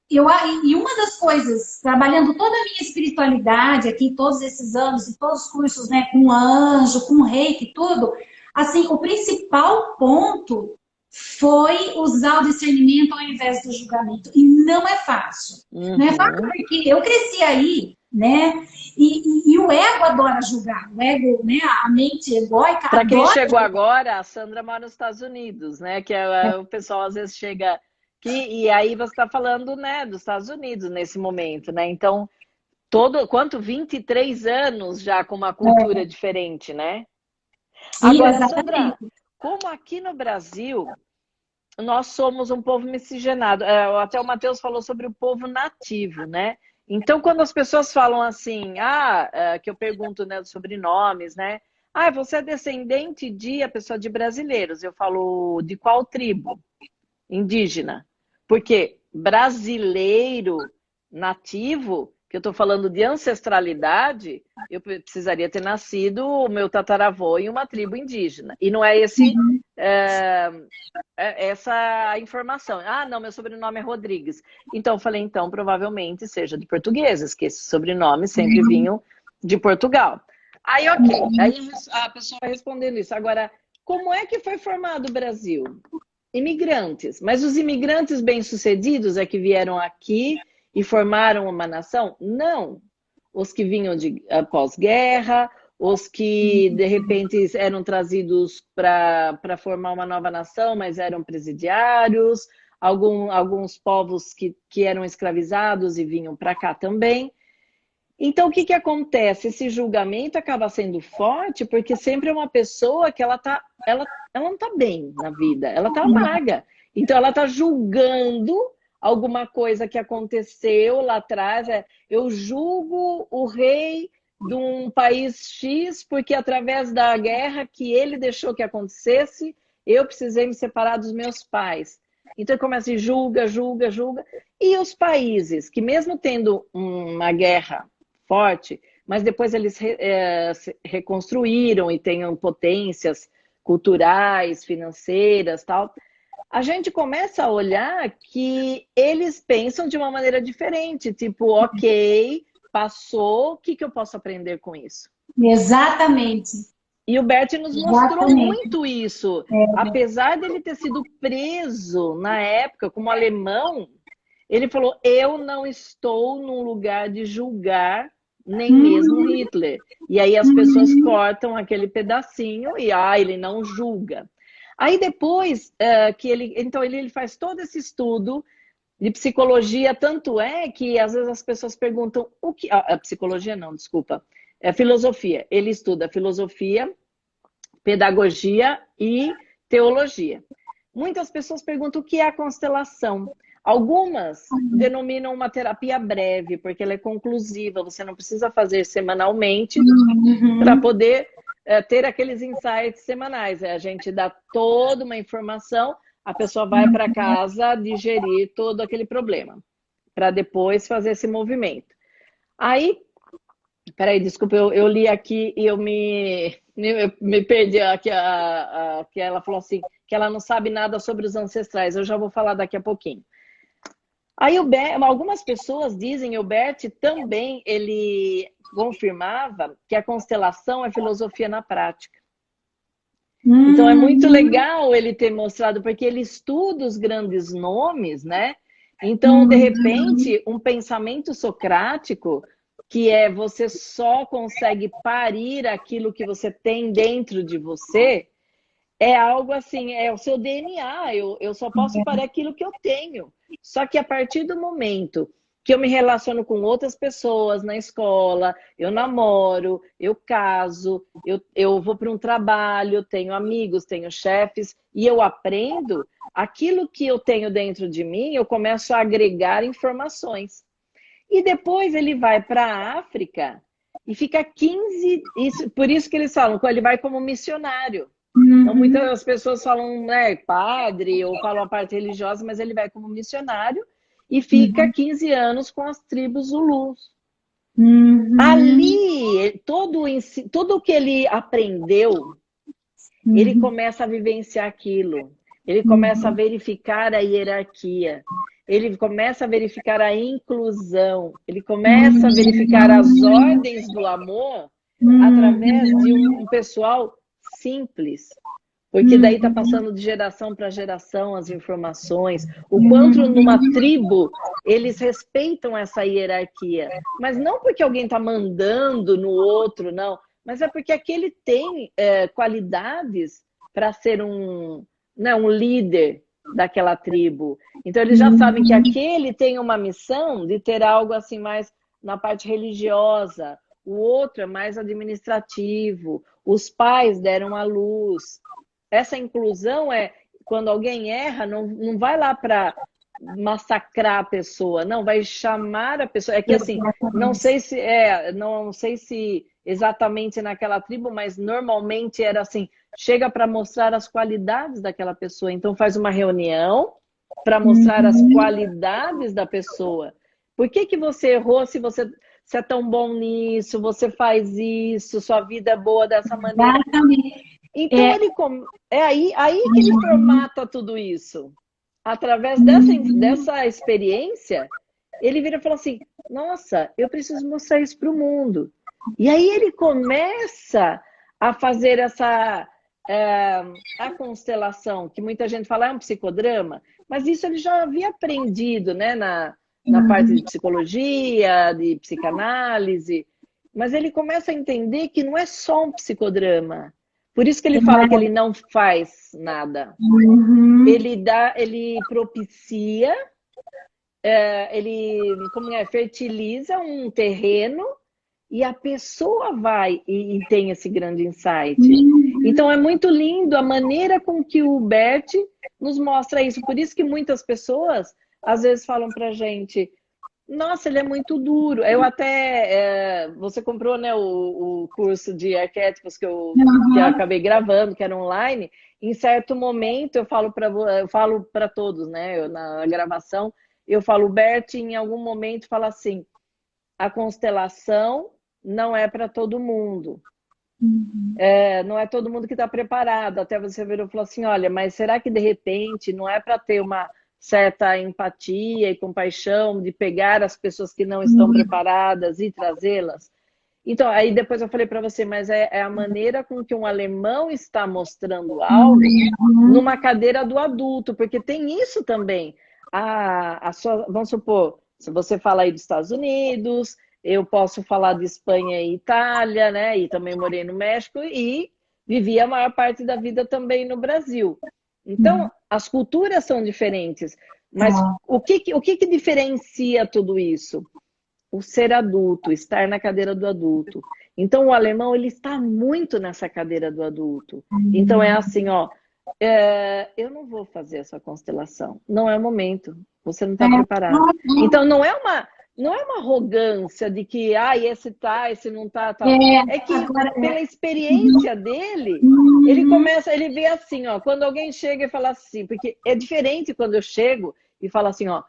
e uma das coisas, trabalhando toda a minha espiritualidade aqui, todos esses anos, e todos os cursos, né, com anjo, com reiki, tudo, assim, o principal ponto foi usar o discernimento ao invés do julgamento. E não é fácil. Não é fácil Uhum. porque eu cresci aí, né? E o ego adora julgar. O ego, né? A mente egóica Para quem adora chegou julgar. agora, a Sandra mora nos Estados Unidos, né? Que o pessoal às vezes chega aqui e aí você está falando, né, dos Estados Unidos nesse momento, né? Então, quanto 23 anos já com uma cultura diferente, né? Sim, Agora, Sandra, exatamente. como aqui no Brasil nós somos um povo miscigenado. Até o Matheus falou sobre o povo nativo, né? Então, quando as pessoas falam assim, que eu pergunto, né, dos sobrenomes, né? Você é descendente de a pessoa de brasileiros. Eu falo, de qual tribo? Indígena. Porque brasileiro nativo, que eu estou falando de ancestralidade, eu precisaria ter nascido o meu tataravô em uma tribo indígena. E não é essa informação. Não, meu sobrenome é Rodrigues. Então, eu falei, então, provavelmente seja de portugueses, que esses sobrenomes sempre vinham de Portugal. Aí, ok. Aí a pessoa vai respondendo isso. Agora, como é que foi formado o Brasil? Imigrantes. Mas os imigrantes bem-sucedidos é que vieram aqui e formaram uma nação? Não. Os que vinham de pós-guerra, os que de repente eram trazidos para formar uma nova nação, mas eram presidiários, alguns povos que eram escravizados e vinham para cá também. Então, o que acontece? Esse julgamento acaba sendo forte porque sempre é uma pessoa que ela não está bem na vida, ela está amarga. Então, ela está julgando alguma coisa que aconteceu lá atrás. Eu julgo o rei de um país X porque através da guerra que ele deixou que acontecesse, eu precisei me separar dos meus pais. Então, ele começa e julga, julga, julga. E os países que mesmo tendo uma guerra forte, mas depois eles se reconstruíram e têm potências culturais, financeiras, tal. A gente começa a olhar que eles pensam de uma maneira diferente, tipo, ok, passou, o que eu posso aprender com isso? Exatamente. E o Bert nos mostrou Exatamente. muito isso. Apesar dele ter sido preso na época como alemão, ele falou: eu não estou num lugar de julgar nem mesmo Uhum, Hitler. E aí as pessoas uhum, cortam aquele pedacinho e ele não julga. Aí depois que ele faz todo esse estudo de psicologia, tanto é que às vezes as pessoas perguntam o que. A psicologia não, desculpa. É filosofia. Ele estuda filosofia, pedagogia e teologia. Muitas pessoas perguntam o que é a constelação. Algumas denominam uma terapia breve, porque ela é conclusiva, você não precisa fazer semanalmente para uhum. poder ter aqueles insights semanais. A gente dá toda uma informação, a pessoa vai para casa digerir todo aquele problema, para depois fazer esse movimento. Aí, peraí, desculpa, eu li aqui e eu me perdi aqui, que ela falou assim, que ela não sabe nada sobre os ancestrais. Eu já vou falar daqui a pouquinho. Aí algumas pessoas dizem, o Bert também, ele confirmava que a constelação é filosofia na prática. Então é muito Uhum, legal ele ter mostrado, porque ele estuda os grandes nomes, né? Então, de uhum. repente, um pensamento socrático, que é você só consegue parir aquilo que você tem dentro de você, é algo assim, é o seu DNA, eu só posso parar aquilo que eu tenho. Só que a partir do momento que eu me relaciono com outras pessoas na escola, eu namoro, eu caso, eu vou para um trabalho, tenho amigos, tenho chefes, e eu aprendo, aquilo que eu tenho dentro de mim, eu começo a agregar informações. E depois ele vai para a África e fica 15, por isso que eles falam que ele vai como missionário. Então, Uhum, muitas pessoas falam, né, padre, ou falam a parte religiosa, mas ele vai como missionário e fica uhum, 15 anos com as tribos Zulus. uhum, Ali, tudo o que ele aprendeu, ele uhum, começa a vivenciar aquilo. Ele começa a uhum, verificar a hierarquia. Ele começa a verificar a inclusão. Ele começa a verificar as uhum, ordens do amor através de uhum, um pessoal simples. Porque daí está uhum, passando de geração para geração as informações. O quanto numa uhum. tribo eles respeitam essa hierarquia. Mas não porque alguém está mandando no outro, não. Mas é porque aquele tem qualidades para ser um líder daquela tribo. Então eles já sabem que Uhum, aquele tem uma missão de ter algo assim mais na parte religiosa, o outro é mais administrativo, os pais deram a luz. Essa inclusão é quando alguém erra, não vai lá para massacrar a pessoa, não, vai chamar a pessoa. É que assim, exatamente. não sei se exatamente naquela tribo, mas normalmente era assim, chega para mostrar as qualidades daquela pessoa. Então faz uma reunião para mostrar as Uhum, qualidades da pessoa. Por que que você errou se é tão bom nisso, você faz isso, sua vida é boa dessa maneira? exatamente. Então É, aí que ele uhum, formata tudo isso. Através uhum, dessa experiência, ele vira e fala assim: nossa, eu preciso mostrar isso para o mundo. E aí ele começa a fazer é, a constelação, que muita gente fala é um psicodrama, mas isso ele já havia aprendido, né, na parte de uhum. psicologia, de psicanálise, mas ele começa a entender que não é só um psicodrama. Por isso que ele fala que ele não faz nada. Uhum, Ele propicia, ele como fertiliza um terreno e a pessoa vai e tem esse grande insight. uhum. Então é muito lindo a maneira com que o Bert nos mostra isso. Por isso que muitas pessoas às vezes falam pra gente: nossa, ele é muito duro. Eu até. Você comprou, né, o curso de arquétipos que eu Uhum. acabei gravando, que era online. Em certo momento, eu falo para todos, né, na gravação, eu falo, Bert, em algum momento, fala assim: a constelação não é para todo mundo. Uhum. Não é todo mundo que está preparado. Até você virou e falou assim: olha, mas será que de repente não é para ter uma certa empatia e compaixão de pegar as pessoas que não estão Uhum. preparadas e trazê-las? Então, aí depois eu falei para você, mas é a maneira com que um alemão está mostrando algo numa cadeira do adulto, porque tem isso também. Vamos supor, se você fala aí dos Estados Unidos, eu posso falar de Espanha e Itália, né? E também morei no México e vivi a maior parte da vida também no Brasil. Então, as culturas são diferentes, mas o que diferencia tudo isso? O ser adulto, estar na cadeira do adulto. Então, o alemão, ele está muito nessa cadeira do adulto. Então, é assim, ó, eu não vou fazer essa constelação. Não é o momento. Você não está preparado. Então, não é uma arrogância de que, esse tá, esse não tá, tal. É que, pela experiência dele, ele vê assim, ó, quando alguém chega e fala assim, porque é diferente quando eu chego e falo assim, ó,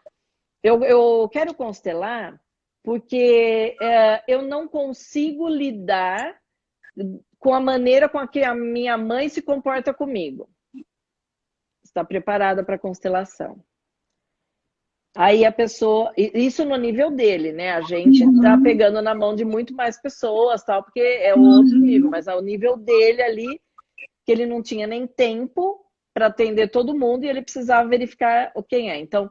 eu quero constelar porque eu não consigo lidar com a maneira com que a minha mãe se comporta comigo. Está preparada para a constelação. Aí a pessoa, isso no nível dele, né? A gente tá pegando na mão de muito mais pessoas, tal, porque é outro nível, mas ao nível dele ali, que ele não tinha nem tempo para atender todo mundo e ele precisava verificar quem é. Então,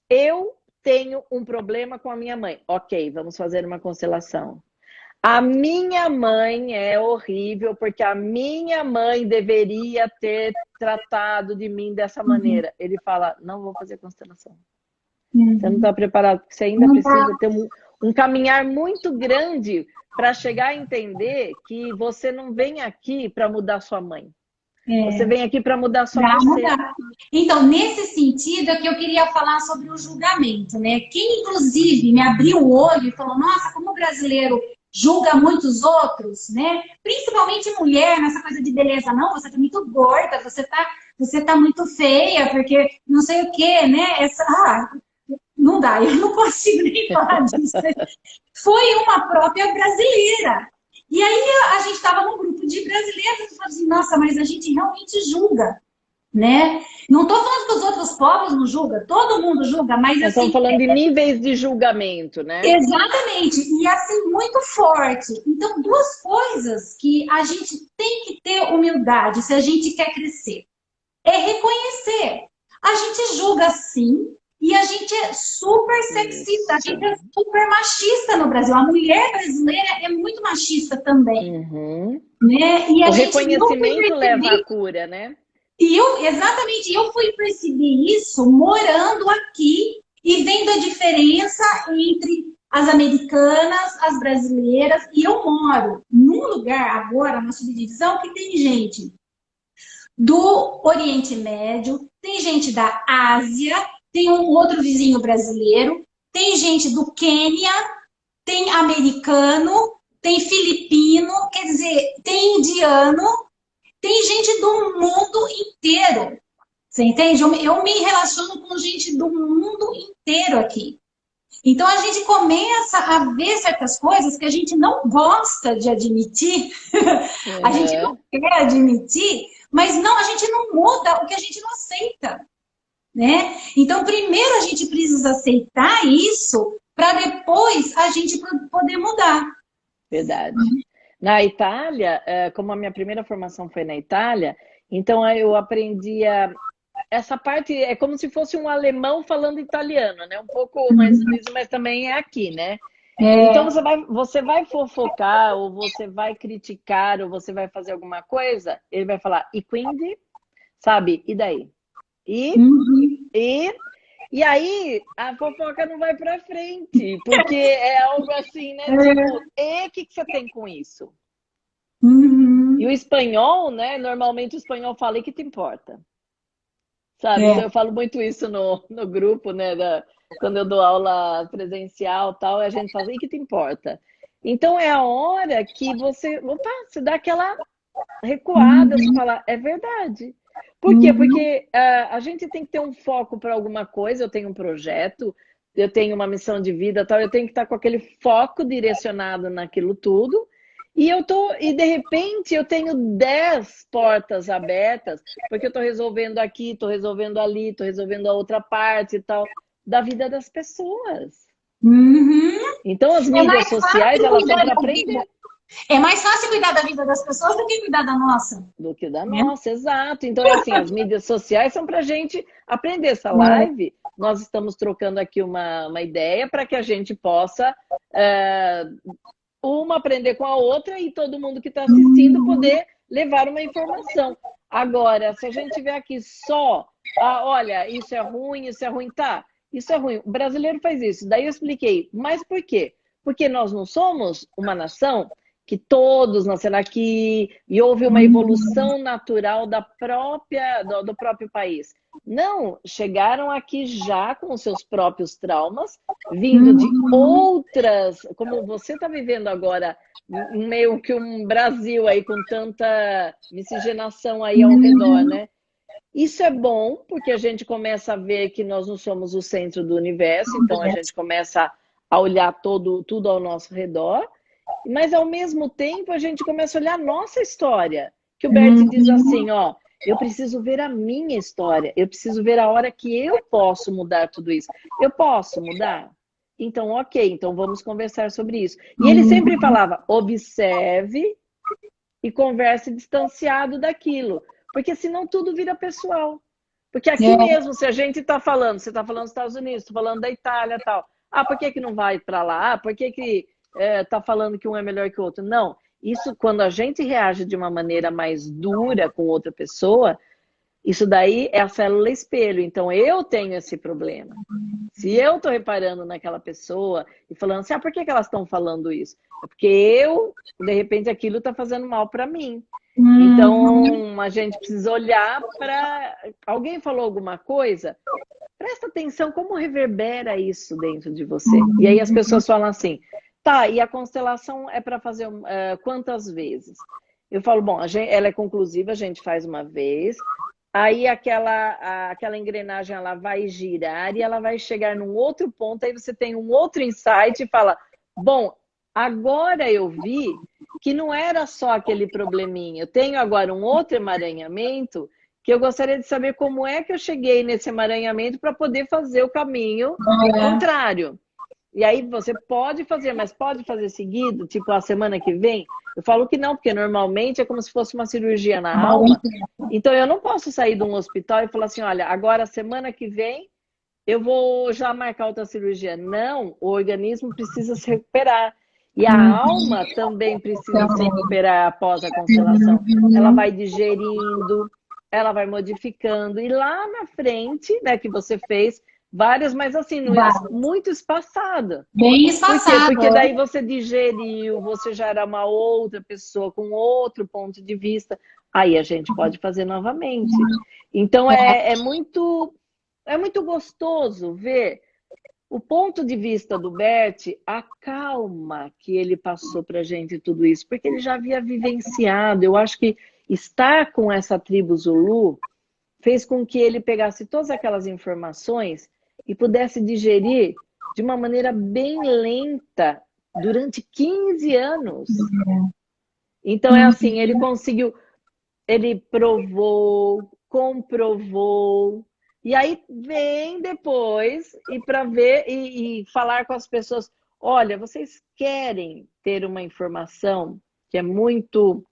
eu tenho um problema com a minha mãe. Ok, vamos fazer uma constelação. A minha mãe é horrível porque a minha mãe deveria ter tratado de mim dessa maneira. Ele fala, não vou fazer constelação. Você não está preparado, porque você ainda precisa ter um caminhar muito grande para chegar a entender que você não vem aqui para mudar sua mãe. Você vem aqui para mudar só você. Então, nesse sentido é que eu queria falar sobre o julgamento, né? Quem, inclusive, me abriu o olho e falou, nossa, como o brasileiro julga muitos outros, né? Principalmente mulher, nessa coisa de beleza. Não, você tá muito gorda, você tá muito feia, porque não sei o quê, né? Não dá, eu não consigo nem falar disso. Foi uma própria brasileira. E aí a gente estava num grupo de brasileiros e falou assim, nossa, mas a gente realmente julga, né? Não estou falando que os outros povos não julgam, todo mundo julga, mas nós assim... estamos falando de níveis de julgamento, né? Exatamente, e assim, muito forte. Então, duas coisas que a gente tem que ter humildade se a gente quer crescer. É reconhecer. A gente julga sim, e a gente é super sexista, a gente é super machista no Brasil. A mulher brasileira é muito machista também. Né? E o reconhecimento leva à cura, né? Exatamente, eu fui perceber isso morando aqui e vendo a diferença entre as americanas, as brasileiras. E eu moro num lugar agora, na subdivisão, que tem gente do Oriente Médio, tem gente da Ásia, tem um outro vizinho brasileiro, tem gente do Quênia, tem americano, tem filipino, quer dizer, tem indiano, tem gente do mundo inteiro. Você entende? Eu me relaciono com gente do mundo inteiro aqui. Então a gente começa a ver certas coisas que a gente não gosta de admitir, a gente não quer admitir, mas não, a gente não muda o que a gente não aceita, né? Então primeiro a gente precisa aceitar isso para depois a gente poder mudar. Verdade. Na Itália, como a minha primeira formação foi na Itália, então eu aprendi essa parte, é como se fosse um alemão falando italiano, né? Um pouco mais isso, mas também é aqui, né? Então você vai fofocar, ou você vai criticar, ou você vai fazer alguma coisa, ele vai falar, e quindi? Sabe? E daí? E aí a fofoca não vai pra frente, porque é algo assim, né? Tipo, e o que você tem com isso? E o espanhol, né? Normalmente o espanhol fala, e que te importa? Sabe? Então eu falo muito isso no grupo, né? Quando eu dou aula presencial e tal, a gente fala, e que te importa? Então é a hora que você dá aquela recuada, você fala, é verdade. Por quê? Porque a gente tem que ter um foco para alguma coisa, eu tenho um projeto, eu tenho uma missão de vida, tal, eu tenho que estar com aquele foco direcionado naquilo tudo. E de repente eu tenho 10 portas abertas, porque eu estou resolvendo aqui, estou resolvendo ali, estou resolvendo a outra parte e tal, da vida das pessoas. Uhum. Então, as É mídias mais sociais, fácil elas são cuidar para da aprender vida. É mais fácil cuidar da vida das pessoas do que cuidar da nossa, do que da né? nossa, exato. Então, é assim, as mídias sociais são para a gente aprender. Essa É. live, nós estamos trocando aqui uma ideia para que a gente possa uma aprender com a outra e todo mundo que está assistindo poder levar uma informação. Agora, se a gente tiver aqui só, olha, isso é ruim, tá, isso é ruim. O brasileiro faz isso. Daí eu expliquei, mas por quê? Porque nós não somos uma nação que todos nasceram aqui e houve uma evolução natural do próprio país. Não, chegaram aqui já com os seus próprios traumas, vindo de Uhum. outras, como você está vivendo agora, meio que um Brasil aí com tanta miscigenação aí ao redor, Uhum. né? Isso é bom, porque a gente começa a ver que nós não somos o centro do universo, então a gente começa a olhar tudo ao nosso redor, mas ao mesmo tempo a gente começa a olhar a nossa história, que o Bert diz Uhum. assim, ó, eu preciso ver a minha história, eu preciso ver a hora que eu posso mudar tudo isso. Eu posso mudar? Então, ok, então vamos conversar sobre isso. E ele sempre Uhum. falava, observe e converse distanciado daquilo, porque senão tudo vira pessoal. Porque aqui É. mesmo, se a gente está falando, você está falando dos Estados Unidos, está falando da Itália e tal. Ah, por que não vai para lá? Ah, por que está falando que um é melhor que o outro? Não. Isso, quando a gente reage de uma maneira mais dura com outra pessoa, isso daí é a célula espelho. Então, eu tenho esse problema. Se eu estou reparando naquela pessoa e falando assim, por que elas estão falando isso? É porque eu, de repente, aquilo está fazendo mal para mim. Uhum. Então, a gente precisa olhar para. Alguém falou alguma coisa? Presta atenção como reverbera isso dentro de você. E aí as pessoas falam assim, tá, e a constelação é para fazer quantas vezes? Eu falo, bom, ela é conclusiva, a gente faz uma vez, aí aquela engrenagem ela vai girar e ela vai chegar num outro ponto, aí você tem um outro insight e fala, bom, agora eu vi que não era só aquele probleminha, eu tenho agora um outro emaranhamento que eu gostaria de saber como é que eu cheguei nesse emaranhamento para poder fazer o caminho É. contrário. E aí você pode fazer, mas pode fazer seguido, tipo a semana que vem? Eu falo que não, porque normalmente é como se fosse uma cirurgia na alma. Então eu não posso sair de um hospital e falar assim, olha, agora semana que vem eu vou já marcar outra cirurgia. Não, o organismo precisa se recuperar. E a Uhum. alma também precisa se Também. recuperar após a constelação. Ela Uhum. vai digerindo, ela vai modificando. E lá na frente, né, que você fez várias, mas assim, Vai. muito espaçada. Bem Por quê? espaçado, Porque é. daí você digeriu, você já era uma outra pessoa com outro ponto de vista. Aí a gente pode fazer novamente. Então é muito gostoso ver o ponto de vista do Bert, a calma que ele passou para a gente tudo isso, porque ele já havia vivenciado. Eu acho que estar com essa tribo Zulu fez com que ele pegasse todas aquelas informações e pudesse digerir de uma maneira bem lenta durante 15 anos. Então é assim, ele Uhum. conseguiu, ele provou, comprovou, e aí vem depois e para ver e falar com as pessoas, olha, vocês querem ter uma informação que é muito,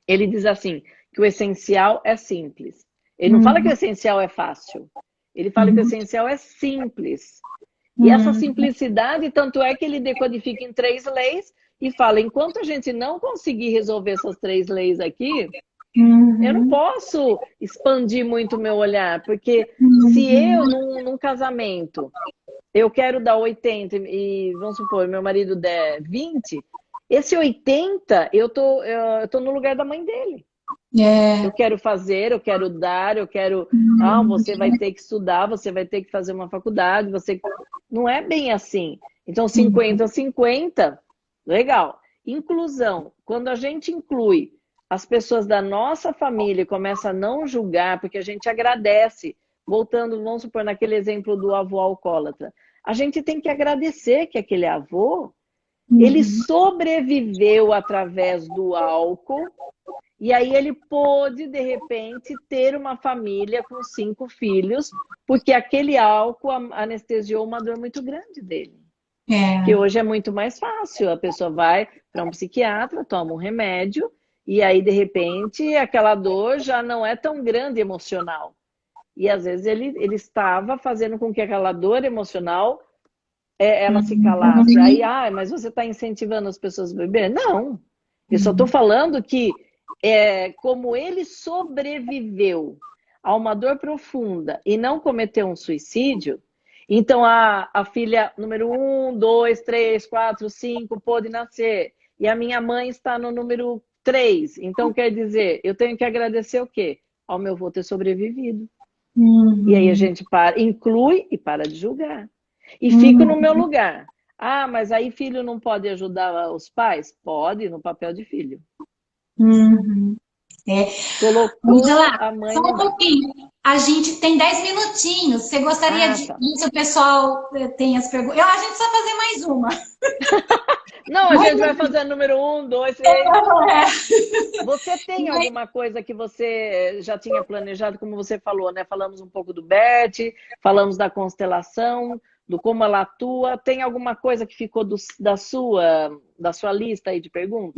ele diz assim, que o essencial é simples. Ele não fala que o Uhum. essencial é fácil. Ele fala que o Uhum. essencial é simples. E essa Uhum. simplicidade, tanto é que ele decodifica em 3 leis e fala, enquanto a gente não conseguir resolver essas 3 leis aqui, eu não Uhum. posso expandir muito o meu olhar, porque se eu, Uhum. num casamento, eu quero dar 80 e, vamos supor, meu marido der 20, esse 80, eu tô no lugar da mãe dele. Eu É. quero fazer, eu quero dar, eu quero... Ah, Uhum. você vai ter que estudar, você vai ter que fazer uma faculdade, você... Não é bem assim. Então, Uhum. 50-50, legal. Inclusão. Quando a gente inclui as pessoas da nossa família e começa a não julgar, porque a gente agradece, voltando, vamos supor, naquele exemplo do avô alcoólatra, a gente tem que agradecer que aquele avô, ele Uhum. sobreviveu através do álcool, e aí ele pôde, de repente, ter uma família com 5 filhos, porque aquele álcool anestesiou uma dor muito grande dele. Que É. hoje é muito mais fácil. A pessoa vai para um psiquiatra, toma um remédio, e aí, de repente, aquela dor já não é tão grande emocional. E às vezes ele estava fazendo com que aquela dor emocional ela se calasse. Aí, Uhum. mas você está incentivando as pessoas a beber? Não. Eu só estou falando que, como ele sobreviveu a uma dor profunda e não cometeu um suicídio, então a filha número 1, 2, 3, 4, 5 pôde nascer. E a minha mãe está no número 3. Então, quer dizer, eu tenho que agradecer o quê? Ao meu avô ter sobrevivido. E aí a Uhum. gente inclui e para de julgar. E fico no meu Uhum. lugar. Mas aí filho não pode ajudar os pais? Pode, no papel de filho. Uhum. É. Colocou, Angela, a mãe só um não dá. pouquinho. A gente tem 10 minutinhos. Você gostaria de. Tá. Se o pessoal tem as perguntas. A gente só fazer mais uma. Não, a Mas, gente vai fazer número 1, 2, 3. é, Você tem mas alguma coisa que você já tinha planejado, como você falou, né? Falamos um pouco do Bert, falamos da constelação, do como ela atua. Tem alguma coisa que ficou da sua lista aí de perguntas?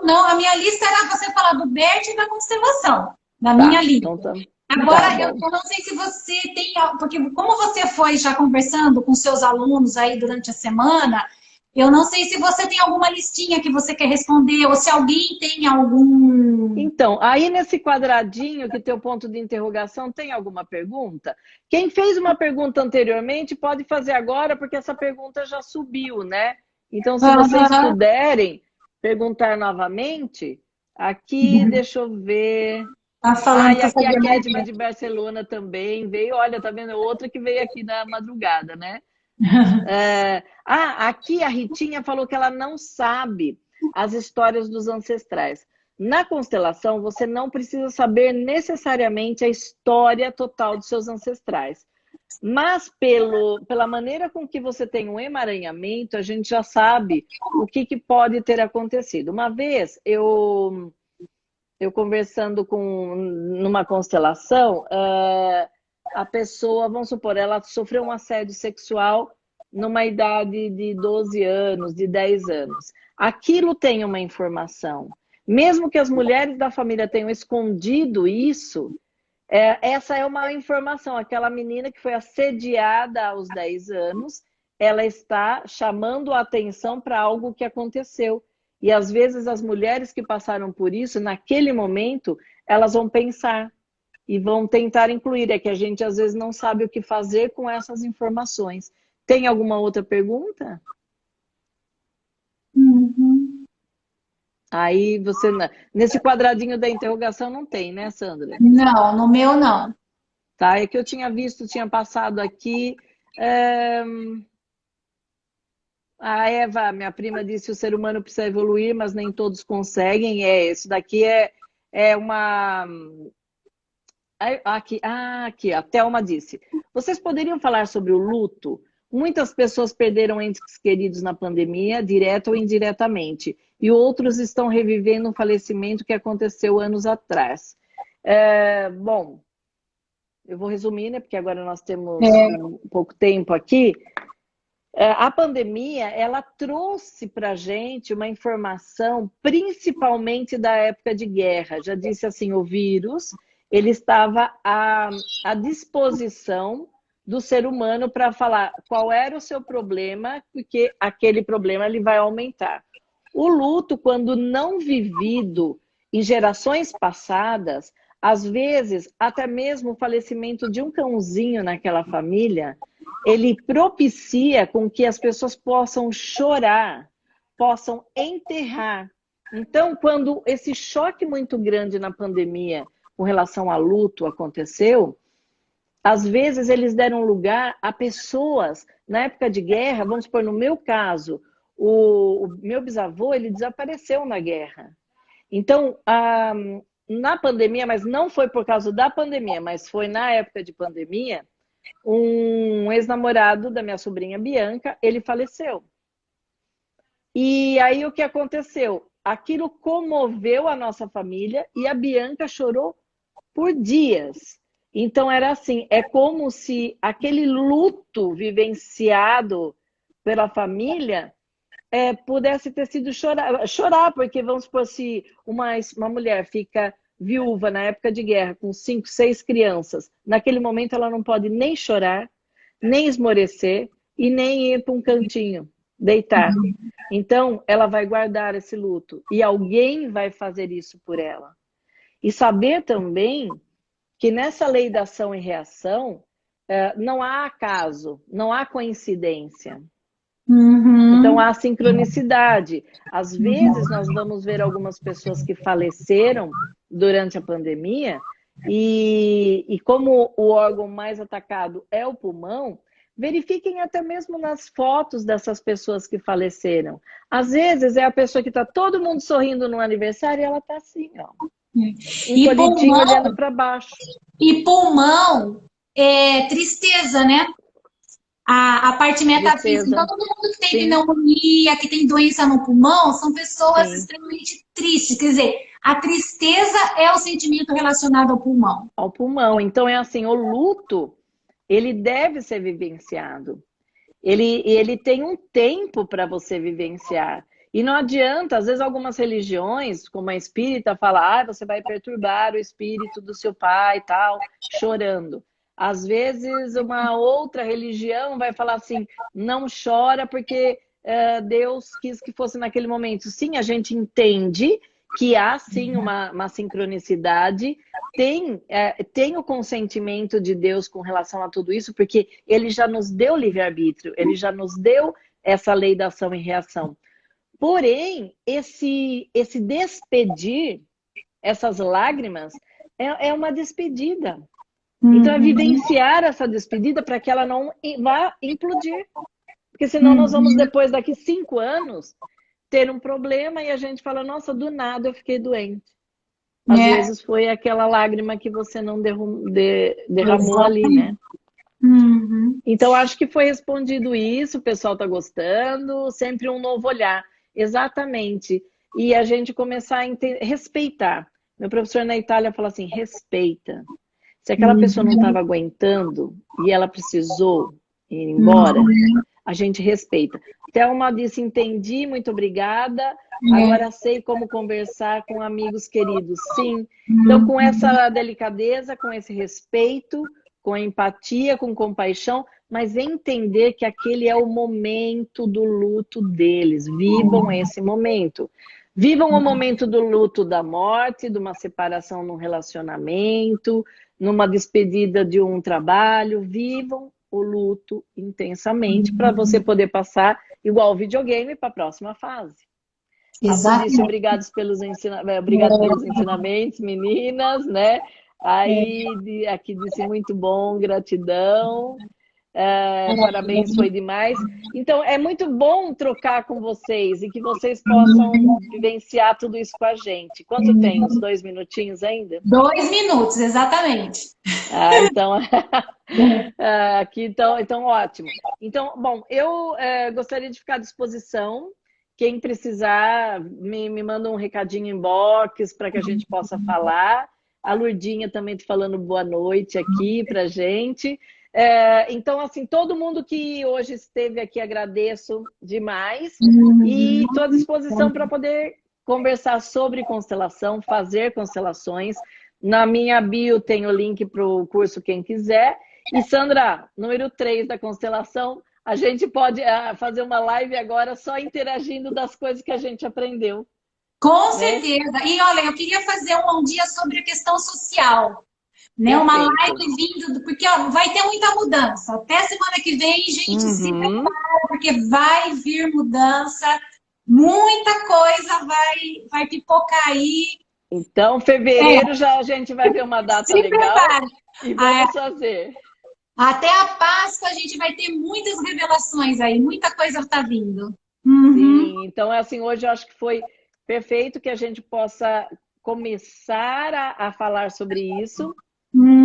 não, a minha lista era você falar do Bert e da constelação. Da minha Tá, então lista. tá Agora, bom. eu não sei se você tem, porque como você foi já conversando com seus alunos aí durante a semana, eu não sei se você tem alguma listinha que você quer responder, ou se alguém tem algum. Então, aí nesse quadradinho que tem o ponto de interrogação, tem alguma pergunta? Quem fez uma pergunta anteriormente pode fazer agora, porque essa pergunta já subiu, né? Então, se vocês Aham. puderem perguntar novamente, aqui, deixa eu ver. Tá falando E que eu aqui a sabia mais. Kedma de Barcelona também veio. Olha, tá vendo? Outra que veio aqui na madrugada, né? Aqui a Ritinha falou que ela não sabe as histórias dos ancestrais. Na constelação, você não precisa saber necessariamente a história total dos seus ancestrais. Mas pela maneira com que você tem um emaranhamento, a gente já sabe o que pode ter acontecido. Uma vez, eu conversando numa constelação, a pessoa, vamos supor, ela sofreu um assédio sexual numa idade de 12 anos, de 10 anos. Aquilo tem uma informação. Mesmo que as mulheres da família tenham escondido isso, essa é uma informação. Aquela menina que foi assediada aos 10 anos, ela está chamando a atenção para algo que aconteceu. E às vezes as mulheres que passaram por isso, naquele momento, elas vão pensar e vão tentar incluir. É que a gente às vezes não sabe o que fazer com essas informações. Tem alguma outra pergunta? Uhum. Aí você, nesse quadradinho da interrogação não tem, né, Sandra? Não, no meu não. Tá, é que eu tinha visto, tinha passado aqui. é, A Eva, minha prima, disse: o ser humano precisa evoluir, mas nem todos conseguem. Isso daqui é uma. Aqui, a Thelma disse: vocês poderiam falar sobre o luto? Muitas pessoas perderam entes queridos na pandemia, direto ou indiretamente, e outros estão revivendo um falecimento que aconteceu anos atrás. Bom, eu vou resumir, né? Porque agora nós temos É, um pouco tempo aqui. A pandemia, ela trouxe para a gente uma informação, principalmente da época de guerra. Já disse assim, o vírus, ele estava à disposição do ser humano para falar qual era o seu problema, porque aquele problema ele vai aumentar. O luto, quando não vivido em gerações passadas, às vezes, até mesmo o falecimento de um cãozinho naquela família, ele propicia com que as pessoas possam chorar, possam enterrar. Então, quando esse choque muito grande na pandemia com relação a luto aconteceu, às vezes eles deram lugar a pessoas, na época de guerra, vamos supor, no meu caso, o meu bisavô, ele desapareceu na guerra. Então, na pandemia, mas não foi por causa da pandemia, mas foi na época de pandemia, um ex-namorado da minha sobrinha Bianca, ele faleceu. E aí o que aconteceu? Aquilo comoveu a nossa família e a Bianca chorou por dias. Então era assim, é como se aquele luto vivenciado pela família, pudesse ter sido chorar, porque vamos supor, se uma mulher fica viúva na época de guerra com 5, 6 crianças, naquele momento ela não pode nem chorar, nem esmorecer e nem ir para um cantinho, deitar. Então, ela vai guardar esse luto e alguém vai fazer isso por ela. E saber também que nessa lei da ação e reação, não há acaso, não há coincidência. Então há sincronicidade. Às vezes nós vamos ver algumas pessoas que faleceram durante a pandemia e como o órgão mais atacado é o pulmão, verifiquem até mesmo nas fotos dessas pessoas que faleceram. Às vezes é a pessoa que está todo mundo sorrindo no aniversário e ela está assim, ó, encolhidinho, olhando para baixo. E pulmão é tristeza, né? A parte metafísica. Então, todo mundo que tem pneumonia, que tem doença no pulmão, são pessoas extremamente tristes. Quer dizer, a tristeza é o sentimento relacionado ao pulmão. Ao pulmão. Então, é assim, o luto, ele deve ser vivenciado. Ele tem um tempo para você vivenciar. E não adianta, às vezes algumas religiões, como a espírita, fala, você vai perturbar o espírito do seu pai e tal, chorando. Às vezes uma outra religião vai falar assim, não chora porque Deus quis que fosse naquele momento. Sim, a gente entende que há sim uma sincronicidade, tem o consentimento de Deus com relação a tudo isso, porque Ele já nos deu livre-arbítrio, Ele já nos deu essa lei da ação e reação. Porém, esse despedir, essas lágrimas, é uma despedida. Então, é vivenciar essa despedida para que ela não vá implodir. Porque senão nós vamos, depois, daqui 5 anos, ter um problema e a gente fala, nossa, do nada eu fiquei doente. Às vezes foi aquela lágrima que você não derramou ali, né? Então, acho que foi respondido isso, o pessoal está gostando, sempre um novo olhar. Exatamente. E a gente começar a respeitar. Meu professor na Itália fala assim, respeita. Se aquela pessoa não estava aguentando e ela precisou ir embora, a gente respeita. Thelma disse, entendi, muito obrigada. Agora sei como conversar com amigos queridos. Sim. Então, com essa delicadeza, com esse respeito, com empatia, com compaixão, mas entender que aquele é o momento do luto deles. Vivam esse momento. Vivam o momento do luto da morte, de uma separação num relacionamento, numa despedida de um trabalho. Vivam o luto intensamente para você poder passar, igual o videogame, para a próxima fase. Exatamente. Obrigado pelos ensinamentos, meninas, né? Aí, aqui disse muito bom, gratidão. Parabéns, foi demais. Então, é muito bom trocar com vocês e que vocês possam vivenciar tudo isso com a gente. Quanto tem? Uns 2 minutinhos ainda? 2 minutos, exatamente. Então, aqui, então, ótimo. Então, bom, eu gostaria de ficar à disposição. Quem precisar, me manda um recadinho em box para que a gente possa falar. A Lurdinha também está falando boa noite aqui para a gente. Então, assim, todo mundo que hoje esteve aqui, agradeço demais. E estou à disposição para poder conversar sobre constelação, fazer constelações. Na minha bio tem o link para o curso, quem quiser. E, Sandra, número 3 da constelação, a gente pode fazer uma live agora só interagindo das coisas que a gente aprendeu. Com certeza. E, olha, eu queria fazer um dia sobre a questão social. Né? Uma live vindo, porque vai ter muita mudança. Até semana que vem, gente, se prepara, porque vai vir mudança, muita coisa vai pipocar aí. Então, fevereiro já a gente vai ver uma data legal e vamos fazer. Até a Páscoa a gente vai ter muitas revelações aí, muita coisa está vindo. Sim, então assim, hoje eu acho que foi perfeito que a gente possa começar a falar sobre isso.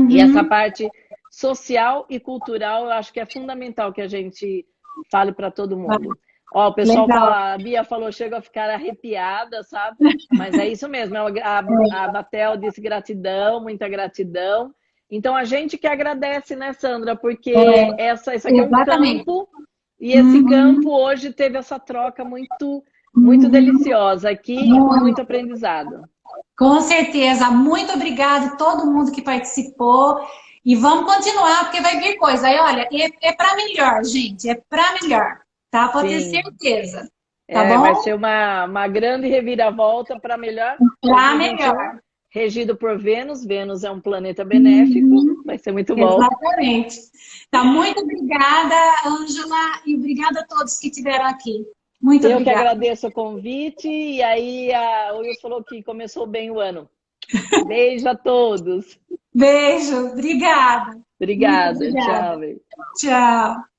E essa parte social e cultural, eu acho que é fundamental que a gente fale para todo mundo. Ó, o pessoal fala, a Bia falou, chega a ficar arrepiada, sabe? Mas é isso mesmo. A Batel disse gratidão, muita gratidão. Então a gente que agradece, né, Sandra? Porque esse aqui é um campo E esse campo hoje teve essa troca muito deliciosa aqui e com muito aprendizado. Com certeza. Muito obrigada a todo mundo que participou. E vamos continuar, porque vai vir coisa. Aí, olha, é para melhor, gente. É para melhor. Tá? Pode ter Sim. certeza. Tá bom? Vai ser uma grande reviravolta para melhor. Para melhor. Regido por Vênus. Vênus é um planeta benéfico. Vai ser muito bom. Exatamente. Tá, muito obrigada, Ângela, e obrigada a todos que estiveram aqui. Muito Eu obrigada. que agradeço o convite. E aí, o Will falou que começou bem o ano. Beijo a todos. Beijo, obrigada. Obrigada. Tchau. Tchau.